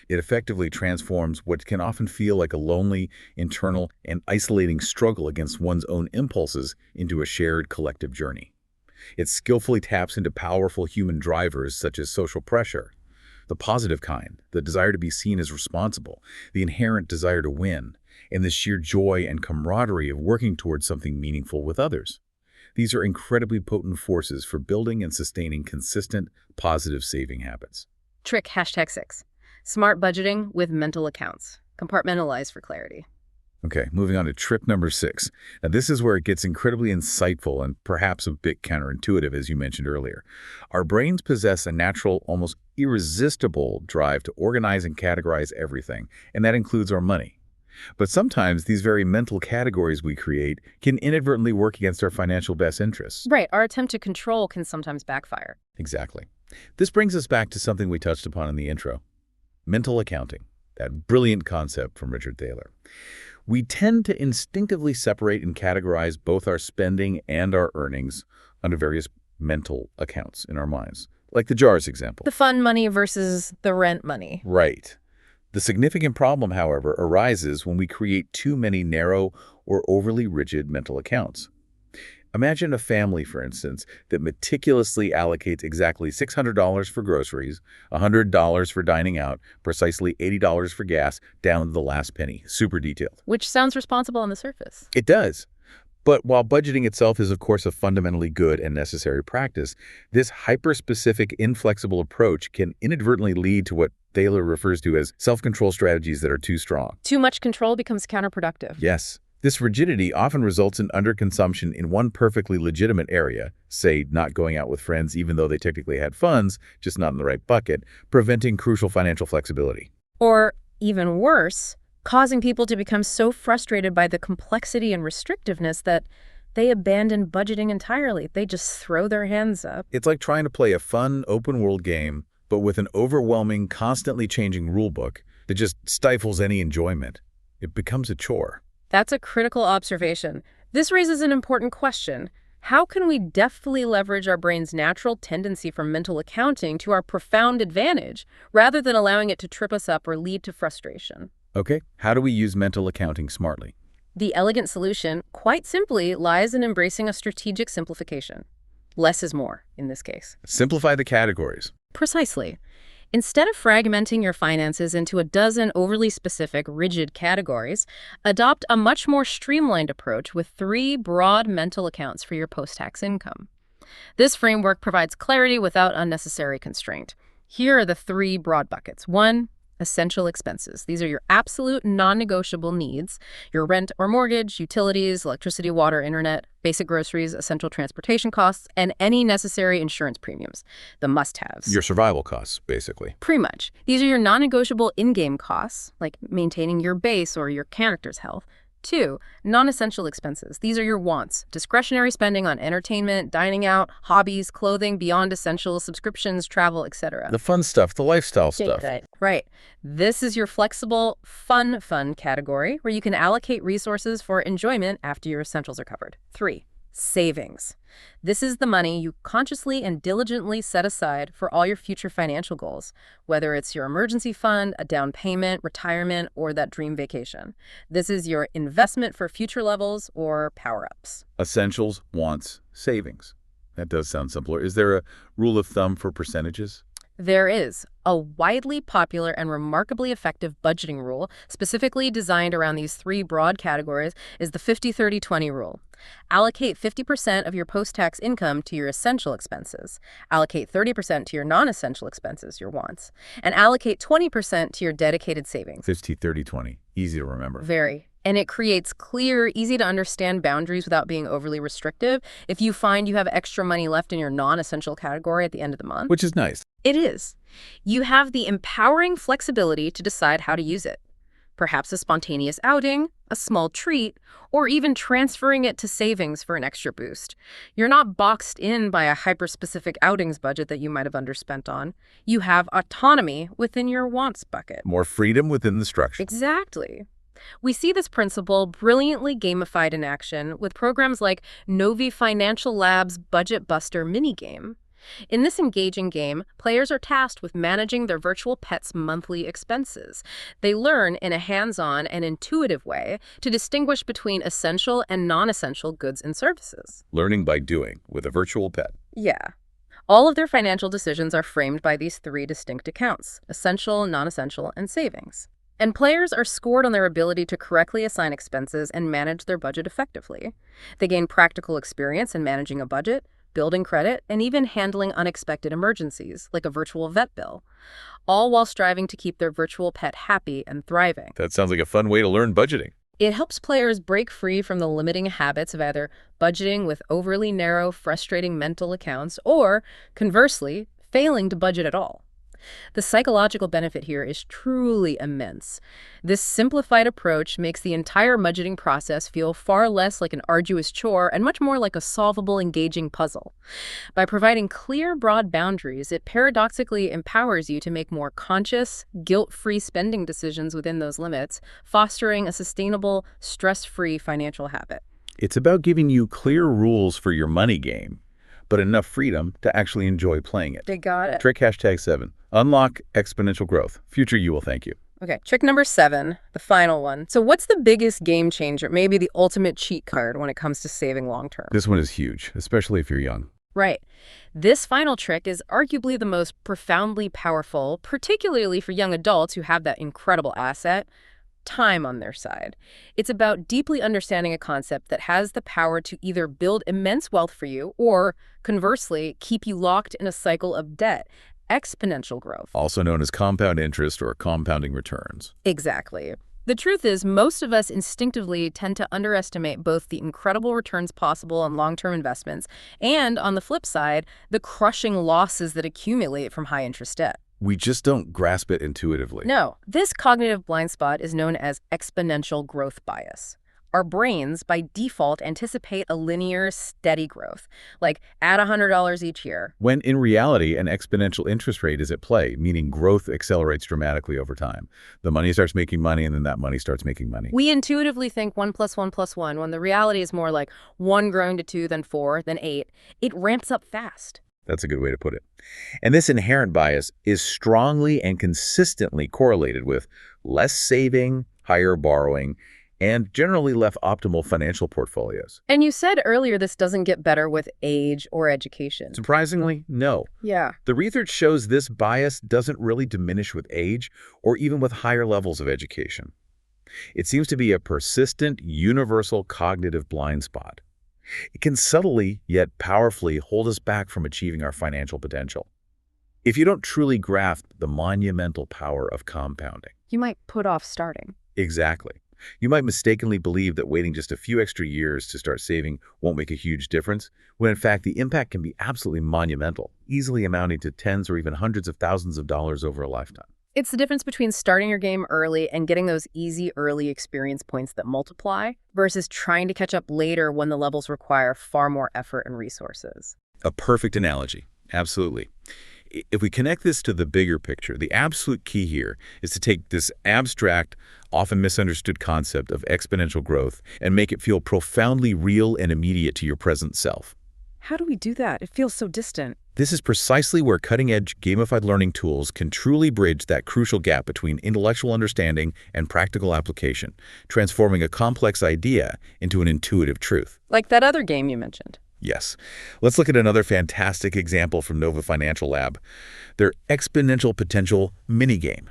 It effectively transforms what can often feel like a lonely, internal, and isolating struggle against one's own impulses into a shared collective journey. It skillfully taps into powerful human drivers such as social pressure, the positive kind, the desire to be seen as responsible, the inherent desire to win, and the sheer joy and camaraderie of working towards something meaningful with others. These are incredibly potent forces for building and sustaining consistent, positive saving habits. Trick #6. Smart budgeting with mental accounts. Compartmentalize for clarity. Okay, moving on to trick number 6. Now, this is where it gets incredibly insightful and perhaps a bit counterintuitive, as you mentioned earlier. Our brains possess a natural, almost irresistible drive to organize and categorize everything, and that includes our money. But sometimes these very mental categories we create can inadvertently work against our financial best interests. Right, our attempt to control can sometimes backfire. Exactly. This brings us back to something we touched upon in the intro. Mental accounting, that brilliant concept from Richard Thaler. We tend to instinctively separate and categorize both our spending and our earnings under various mental accounts in our minds, like the jars example. The fun money versus the rent money. Right. The significant problem, however, arises when we create too many narrow or overly rigid mental accounts. Imagine a family, for instance, that meticulously allocates exactly $600 for groceries, $100 for dining out, precisely $80 for gas, down to the last penny. Super detailed. Which sounds responsible on the surface. It does. But while budgeting itself is, of course, a fundamentally good and necessary practice, this hyper-specific, inflexible approach can inadvertently lead to what Thaler refers to as self-control strategies that are too strong. Too much control becomes counterproductive. Yes. This rigidity often results in underconsumption in one perfectly legitimate area, say not going out with friends even though they technically had funds, just not in the right bucket, preventing crucial financial flexibility. Or, even worse, causing people to become so frustrated by the complexity and restrictiveness that they abandon budgeting entirely. They just throw their hands up. It's like trying to play a fun, open-world game, but with an overwhelming, constantly changing rulebook that just stifles any enjoyment. It becomes a chore. That's a critical observation. This raises an important question. How can we deftly leverage our brain's natural tendency for mental accounting to our profound advantage, rather than allowing it to trip us up or lead to frustration? Okay, how do we use mental accounting smartly? The elegant solution, quite simply, lies in embracing a strategic simplification. Less is more, in this case. Simplify the categories. Precisely. Instead of fragmenting your finances into a dozen overly specific, rigid categories, adopt a much more streamlined approach with 3 broad mental accounts for your post-tax income. This framework provides clarity without unnecessary constraint. Here are the 3 broad buckets. 1, essential expenses. These are your absolute non-negotiable needs, your rent or mortgage, utilities, electricity, water, internet, basic groceries, essential transportation costs, and any necessary insurance premiums, the must-haves. Your survival costs, basically. Pretty much. These are your non-negotiable in-game costs, like maintaining your base or your character's health. 2, non-essential expenses. These are your wants, discretionary spending on entertainment, dining out, hobbies, clothing, beyond essentials, subscriptions, travel, etc. The fun stuff, the lifestyle stuff. Right. This is your flexible, fun category where you can allocate resources for enjoyment after your essentials are covered. 3, savings. This is the money you consciously and diligently set aside for all your future financial goals, whether it's your emergency fund, a down payment, retirement, or that dream vacation. This is your investment for future levels or power-ups. Essentials, wants, savings. That does sound simpler. Is there a rule of thumb for percentages? There is. A widely popular and remarkably effective budgeting rule, specifically designed around these 3 broad categories, is the 50-30-20 rule. Allocate 50% of your post-tax income to your essential expenses. Allocate 30% to your non-essential expenses, your wants. And allocate 20% to your dedicated savings. 50-30-20. Easy to remember. Very. And it creates clear, easy to understand boundaries without being overly restrictive. If you find you have extra money left in your non-essential category at the end of the month, Which is nice. it is. You have the empowering flexibility to decide how to use it. Perhaps a spontaneous outing, a small treat, or even transferring it to savings for an extra boost. You're not boxed in by a hyper-specific outings budget that you might have underspent on. You have autonomy within your wants bucket. More freedom within the structure. Exactly. We see this principle brilliantly gamified in action with programs like Novi Financial Lab's Budget Buster minigame. In this engaging game, players are tasked with managing their virtual pet's monthly expenses. They learn in a hands-on and intuitive way to distinguish between essential and non-essential goods and services. Learning by doing with a virtual pet. Yeah. All of their financial decisions are framed by these three distinct accounts: essential, non-essential, and savings. And players are scored on their ability to correctly assign expenses and manage their budget effectively. They gain practical experience in managing a budget, building credit, and even handling unexpected emergencies, like a virtual vet bill, all while striving to keep their virtual pet happy and thriving. That sounds like a fun way to learn budgeting. It helps players break free from the limiting habits of either budgeting with overly narrow, frustrating mental accounts, or, conversely, failing to budget at all. The psychological benefit here is truly immense. This simplified approach makes the entire budgeting process feel far less like an arduous chore and much more like a solvable, engaging puzzle. By providing clear, broad boundaries, it paradoxically empowers you to make more conscious, guilt-free spending decisions within those limits, fostering a sustainable, stress-free financial habit. It's about giving you clear rules for your money game, but enough freedom to actually enjoy playing it. They got it. Trick #7. Unlock exponential growth. Future you will thank you. Okay, trick number 7, the final one. So what's the biggest game changer, maybe the ultimate cheat card when it comes to saving long term? This one is huge, especially if you're young. Right. This final trick is arguably the most profoundly powerful, particularly for young adults who have that incredible asset, time on their side. It's about deeply understanding a concept that has the power to either build immense wealth for you or, conversely, keep you locked in a cycle of debt. Exponential growth. Also known as compound interest or compounding returns. Exactly. The truth is, most of us instinctively tend to underestimate both the incredible returns possible on long-term investments and, on the flip side, the crushing losses that accumulate from high-interest debt. We just don't grasp it intuitively. No, this cognitive blind spot is known as exponential growth bias. Our brains, by default, anticipate a linear, steady growth, like add $100 each year. When in reality, an exponential interest rate is at play, meaning growth accelerates dramatically over time. The money starts making money, and then that money starts making money. We intuitively think 1 + 1 + 1, when the reality is more like 1 growing to 2, then 4, then 8. It ramps up fast. That's a good way to put it. And this inherent bias is strongly and consistently correlated with less saving, higher borrowing, and generally less optimal financial portfolios. And you said earlier this doesn't get better with age or education. Surprisingly, no. Yeah. The research shows this bias doesn't really diminish with age or even with higher levels of education. It seems to be a persistent, universal cognitive blind spot. It can subtly yet powerfully hold us back from achieving our financial potential. If you don't truly grasp the monumental power of compounding. You might put off starting. Exactly. You might mistakenly believe that waiting just a few extra years to start saving won't make a huge difference, when in fact the impact can be absolutely monumental, easily amounting to tens or even hundreds of thousands of dollars over a lifetime. It's the difference between starting your game early and getting those easy early experience points that multiply versus trying to catch up later when the levels require far more effort and resources. A perfect analogy. Absolutely. If we connect this to the bigger picture, the absolute key here is to take this abstract, often misunderstood concept of exponential growth and make it feel profoundly real and immediate to your present self. How do we do that? It feels so distant. This is precisely where cutting-edge gamified learning tools can truly bridge that crucial gap between intellectual understanding and practical application, transforming a complex idea into an intuitive truth. Like that other game you mentioned. Yes. Let's look at another fantastic example from Nova Financial Lab, their exponential potential minigame.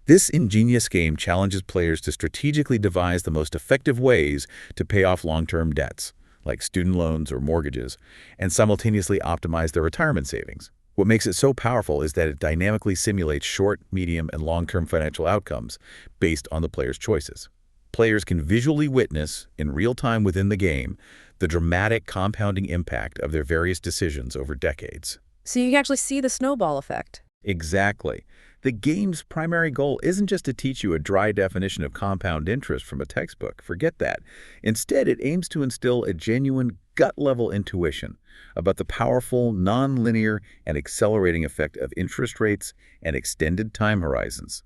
This ingenious game challenges players to strategically devise the most effective ways to pay off long-term debts, like student loans or mortgages, and simultaneously optimize their retirement savings. What makes it so powerful is that it dynamically simulates short, medium, and long-term financial outcomes based on the player's choices. Players can visually witness, in real time within the game, the dramatic compounding impact of their various decisions over decades. So you can actually see the snowball effect. Exactly. The game's primary goal isn't just to teach you a dry definition of compound interest from a textbook. Forget that. Instead, it aims to instill a genuine gut-level intuition about the powerful, non-linear, and accelerating effect of interest rates and extended time horizons.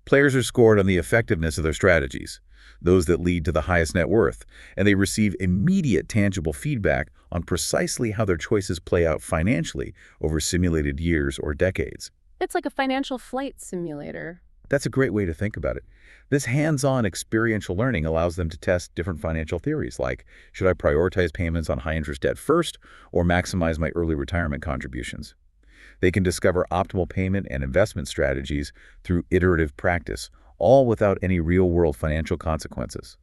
Players are scored on the effectiveness of their strategies, those that lead to the highest net worth, and they receive immediate tangible feedback on precisely how their choices play out financially over simulated years or decades. It's like a financial flight simulator. That's a great way to think about it. This hands-on experiential learning allows them to test different financial theories, like, should I prioritize payments on high-interest debt first or maximize my early retirement contributions? They can discover optimal payment and investment strategies through iterative practice, all without any real-world financial consequences.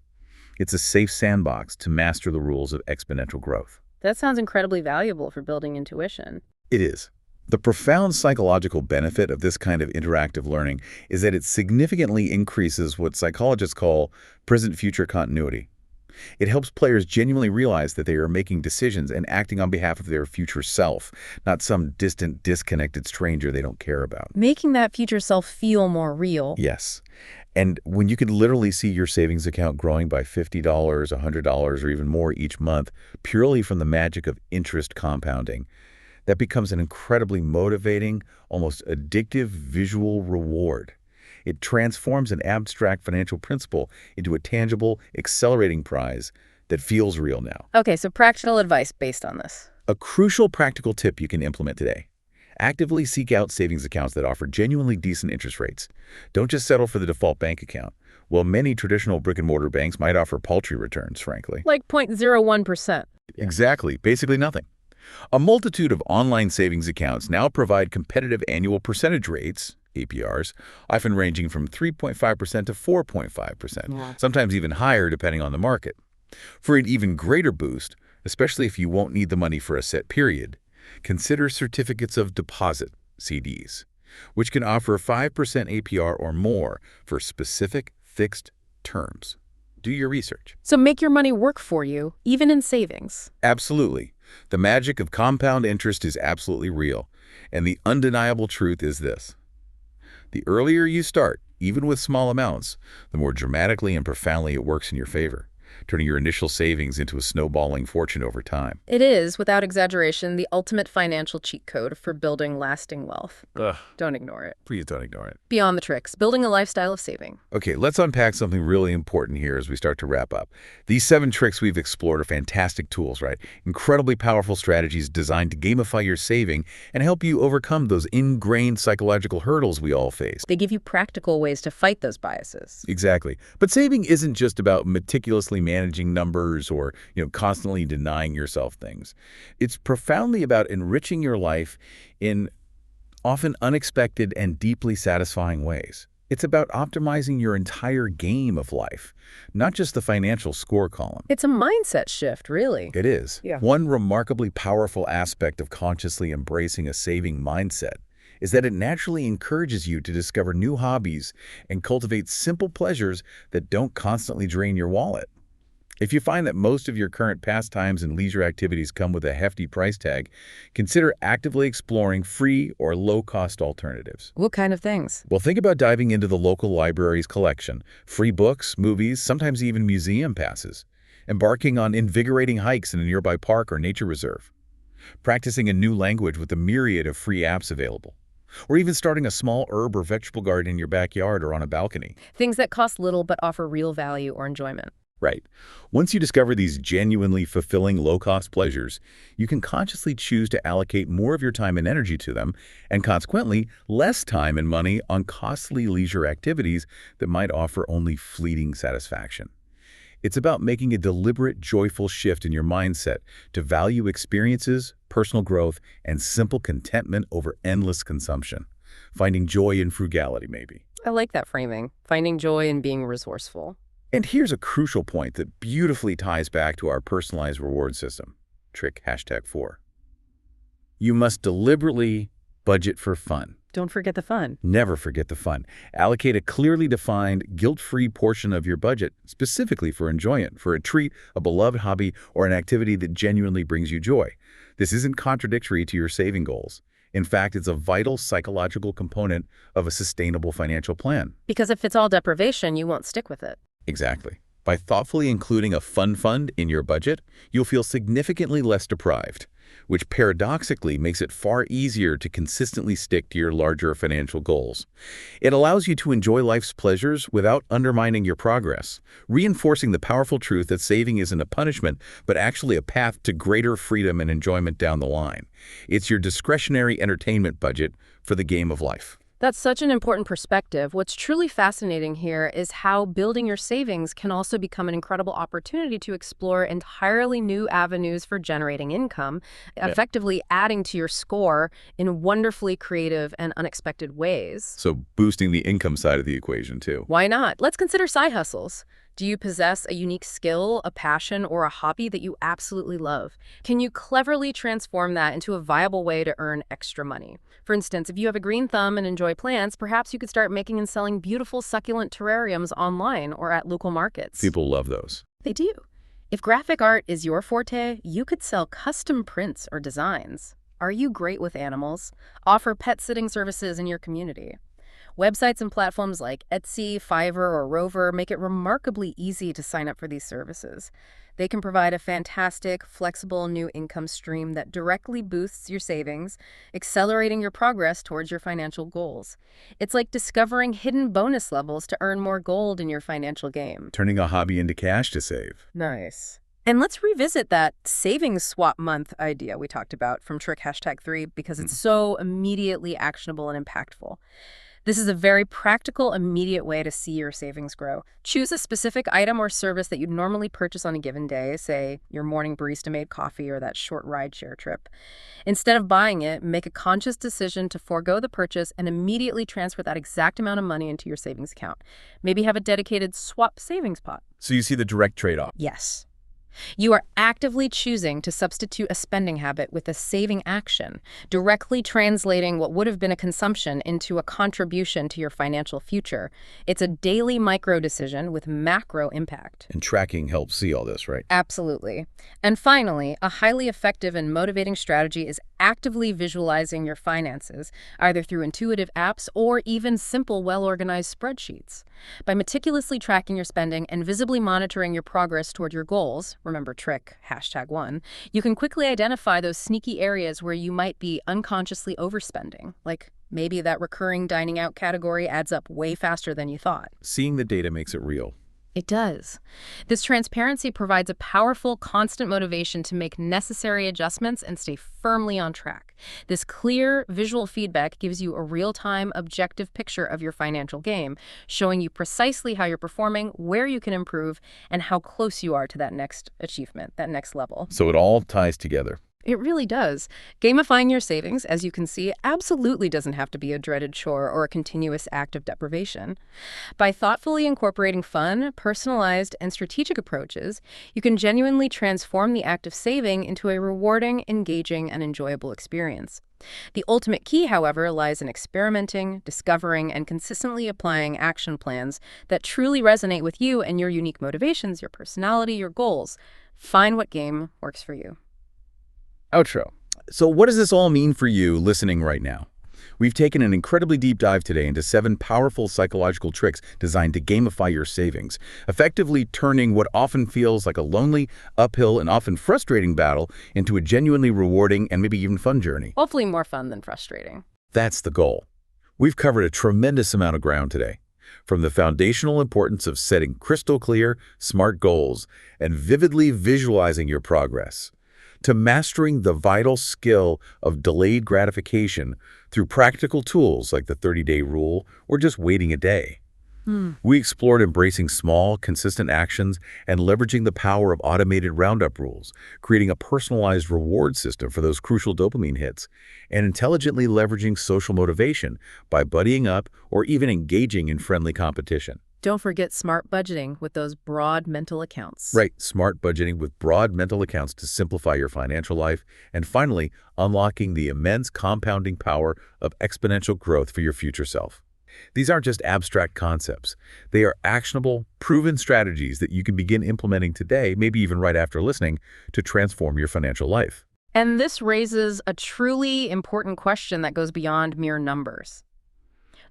It's a safe sandbox to master the rules of exponential growth. That sounds incredibly valuable for building intuition. It is. The profound psychological benefit of this kind of interactive learning is that it significantly increases what psychologists call present-future continuity. It helps players genuinely realize that they are making decisions and acting on behalf of their future self, not some distant, disconnected stranger they don't care about. Making that future self feel more real. Yes. And when you can literally see your savings account growing by $50, $100, or even more each month, purely from the magic of interest compounding, that becomes an incredibly motivating, almost addictive visual reward. It transforms an abstract financial principle into a tangible, accelerating prize that feels real now. Okay, so practical advice based on this. A crucial practical tip you can implement today. Actively seek out savings accounts that offer genuinely decent interest rates. Don't just settle for the default bank account. Well, many traditional brick-and-mortar banks might offer paltry returns, frankly. Like 0.01%. Exactly, basically nothing. A multitude of online savings accounts now provide competitive annual percentage rates, APRs, often ranging from 3.5% to 4.5%, sometimes even higher depending on the market. For an even greater boost, especially if you won't need the money for a set period, consider certificates of deposit, CDs, which can offer 5% APR or more for specific fixed terms. Do your research. So make your money work for you, even in savings. Absolutely. The magic of compound interest is absolutely real, and the undeniable truth is this. The earlier you start, even with small amounts, the more dramatically and profoundly it works in your favor, turning your initial savings into a snowballing fortune over time. It is, without exaggeration, the ultimate financial cheat code for building lasting wealth. Ugh. Don't ignore it. Please don't ignore it. Beyond the tricks, building a lifestyle of saving. Okay, let's unpack something really important here as we start to wrap up. These 7 tricks we've explored are fantastic tools, right? Incredibly powerful strategies designed to gamify your saving and help you overcome those ingrained psychological hurdles we all face. They give you practical ways to fight those biases. Exactly. But saving isn't just about meticulously managing numbers or, constantly denying yourself things. It's profoundly about enriching your life in often unexpected and deeply satisfying ways. It's about optimizing your entire game of life, not just the financial score column. It's a mindset shift, really. It is. Yeah. One remarkably powerful aspect of consciously embracing a saving mindset is that it naturally encourages you to discover new hobbies and cultivate simple pleasures that don't constantly drain your wallet. If you find that most of your current pastimes and leisure activities come with a hefty price tag, consider actively exploring free or low-cost alternatives. What kind of things? Well, think about diving into the local library's collection, free books, movies, sometimes even museum passes, embarking on invigorating hikes in a nearby park or nature reserve, practicing a new language with a myriad of free apps available, or even starting a small herb or vegetable garden in your backyard or on a balcony. Things that cost little but offer real value or enjoyment. Right. Once you discover these genuinely fulfilling low-cost pleasures, you can consciously choose to allocate more of your time and energy to them, and consequently, less time and money on costly leisure activities that might offer only fleeting satisfaction. It's about making a deliberate, joyful shift in your mindset to value experiences, personal growth, and simple contentment over endless consumption. Finding joy in frugality, maybe. I like that framing. Finding joy in being resourceful. And here's a crucial point that beautifully ties back to our personalized reward system. Trick #4. You must deliberately budget for fun. Don't forget the fun. Never forget the fun. Allocate a clearly defined, guilt-free portion of your budget specifically for enjoyment, for a treat, a beloved hobby, or an activity that genuinely brings you joy. This isn't contradictory to your saving goals. In fact, it's a vital psychological component of a sustainable financial plan. Because if it's all deprivation, you won't stick with it. Exactly. By thoughtfully including a fun fund in your budget, you'll feel significantly less deprived, which paradoxically makes it far easier to consistently stick to your larger financial goals. It allows you to enjoy life's pleasures without undermining your progress, reinforcing the powerful truth that saving isn't a punishment, but actually a path to greater freedom and enjoyment down the line. It's your discretionary entertainment budget for the game of life. That's such an important perspective. What's truly fascinating here is how building your savings can also become an incredible opportunity to explore entirely new avenues for generating income, effectively adding to your score in wonderfully creative and unexpected ways. So boosting the income side of the equation too. Why not? Let's consider side hustles. Do you possess a unique skill, a passion, or a hobby that you absolutely love? Can you cleverly transform that into a viable way to earn extra money? For instance, if you have a green thumb and enjoy plants, perhaps you could start making and selling beautiful succulent terrariums online or at local markets. People love those. They do. If graphic art is your forte, you could sell custom prints or designs. Are you great with animals? Offer pet sitting services in your community. Websites and platforms like Etsy, Fiverr, or Rover make it remarkably easy to sign up for these services. They can provide a fantastic, flexible new income stream that directly boosts your savings, accelerating your progress towards your financial goals. It's like discovering hidden bonus levels to earn more gold in your financial game. Turning a hobby into cash to save. Nice. And let's revisit that savings swap month idea we talked about from trick #3 because it's so immediately actionable and impactful. This is a very practical, immediate way to see your savings grow. Choose a specific item or service that you'd normally purchase on a given day, say your morning barista-made coffee or that short rideshare trip. Instead of buying it, make a conscious decision to forego the purchase and immediately transfer that exact amount of money into your savings account. Maybe have a dedicated swap savings pot. So you see the direct trade-off. Yes. You are actively choosing to substitute a spending habit with a saving action, directly translating what would have been a consumption into a contribution to your financial future. It's a daily micro decision with macro impact. And tracking helps see all this, right? Absolutely. And finally, a highly effective and motivating strategy is actively visualizing your finances, either through intuitive apps or even simple, well-organized spreadsheets. By meticulously tracking your spending and visibly monitoring your progress toward your goals, remember trick #1, you can quickly identify those sneaky areas where you might be unconsciously overspending, like maybe that recurring dining out category adds up way faster than you thought. Seeing the data makes it real. It does. This transparency provides a powerful, constant motivation to make necessary adjustments and stay firmly on track. This clear, visual feedback gives you a real-time, objective picture of your financial game, showing you precisely how you're performing, where you can improve, and how close you are to that next achievement, that next level. So it all ties together. It really does. Gamifying your savings, as you can see, absolutely doesn't have to be a dreaded chore or a continuous act of deprivation. By thoughtfully incorporating fun, personalized, and strategic approaches, you can genuinely transform the act of saving into a rewarding, engaging, and enjoyable experience. The ultimate key, however, lies in experimenting, discovering, and consistently applying action plans that truly resonate with you and your unique motivations, your personality, your goals. Find what game works for you. Outro. So what does this all mean for you listening right now? We've taken an incredibly deep dive today into 7 powerful psychological tricks designed to gamify your savings, effectively turning what often feels like a lonely, uphill, and often frustrating battle into a genuinely rewarding and maybe even fun journey. Hopefully more fun than frustrating. That's the goal. We've covered a tremendous amount of ground today, from the foundational importance of setting crystal clear, smart goals and vividly visualizing your progress, to mastering the vital skill of delayed gratification through practical tools like the 30-day rule or just waiting a day. We explored embracing small, consistent actions and leveraging the power of automated roundup rules, creating a personalized reward system for those crucial dopamine hits, and intelligently leveraging social motivation by buddying up or even engaging in friendly competition. Don't forget smart budgeting with those broad mental accounts. Right, smart budgeting with broad mental accounts to simplify your financial life. And finally, unlocking the immense compounding power of exponential growth for your future self. These aren't just abstract concepts. They are actionable, proven strategies that you can begin implementing today, maybe even right after listening, to transform your financial life. And this raises a truly important question that goes beyond mere numbers.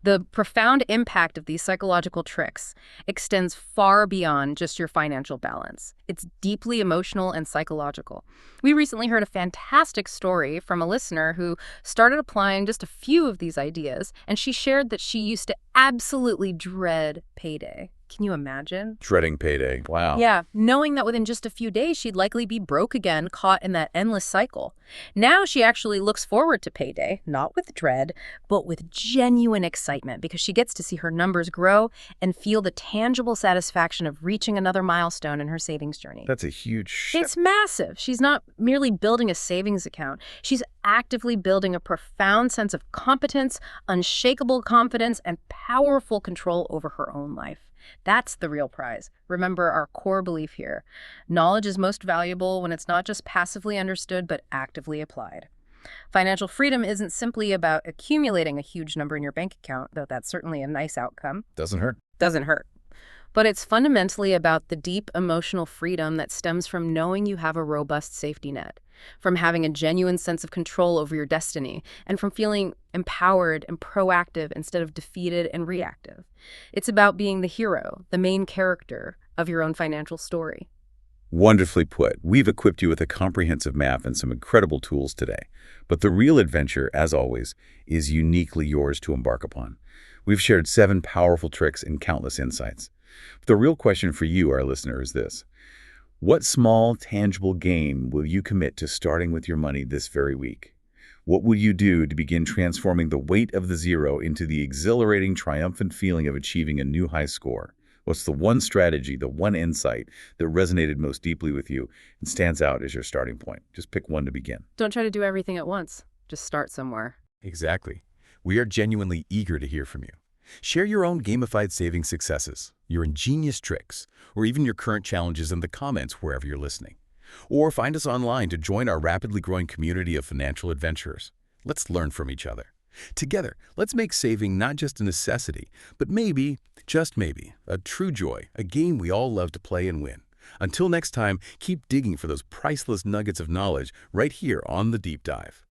The profound impact of these psychological tricks extends far beyond just your financial balance. It's deeply emotional and psychological. We recently heard a fantastic story from a listener who started applying just a few of these ideas, and she shared that she used to absolutely dread payday. Can you imagine? Dreading payday. Wow. Yeah, knowing that within just a few days she'd likely be broke again, caught in that endless cycle. Now she actually looks forward to payday, not with dread, but with genuine excitement because she gets to see her numbers grow and feel the tangible satisfaction of reaching another milestone in her savings journey. That's a huge shift. It's massive. She's not merely building a savings account. She's actively building a profound sense of competence, unshakable confidence, and powerful control over her own life. That's the real prize. Remember our core belief here. Knowledge is most valuable when it's not just passively understood, but actively applied. Financial freedom isn't simply about accumulating a huge number in your bank account, though that's certainly a nice outcome. Doesn't hurt. Doesn't hurt. But it's fundamentally about the deep emotional freedom that stems from knowing you have a robust safety net, from having a genuine sense of control over your destiny, and from feeling empowered and proactive instead of defeated and reactive. It's about being the hero, the main character of your own financial story. Wonderfully put. We've equipped you with a comprehensive map and some incredible tools today. But the real adventure, as always, is uniquely yours to embark upon. We've shared 7 powerful tricks and countless insights. The real question for you, our listener, is this. What small, tangible gain will you commit to starting with your money this very week? What will you do to begin transforming the weight of the zero into the exhilarating, triumphant feeling of achieving a new high score? What's the one strategy, the one insight that resonated most deeply with you and stands out as your starting point? Just pick one to begin. Don't try to do everything at once. Just start somewhere. Exactly. We are genuinely eager to hear from you. Share your own gamified saving successes, your ingenious tricks, or even your current challenges in the comments wherever you're listening. Or find us online to join our rapidly growing community of financial adventurers. Let's learn from each other. Together, let's make saving not just a necessity, but maybe, just maybe, a true joy, a game we all love to play and win. Until next time, keep digging for those priceless nuggets of knowledge right here on The Deep Dive.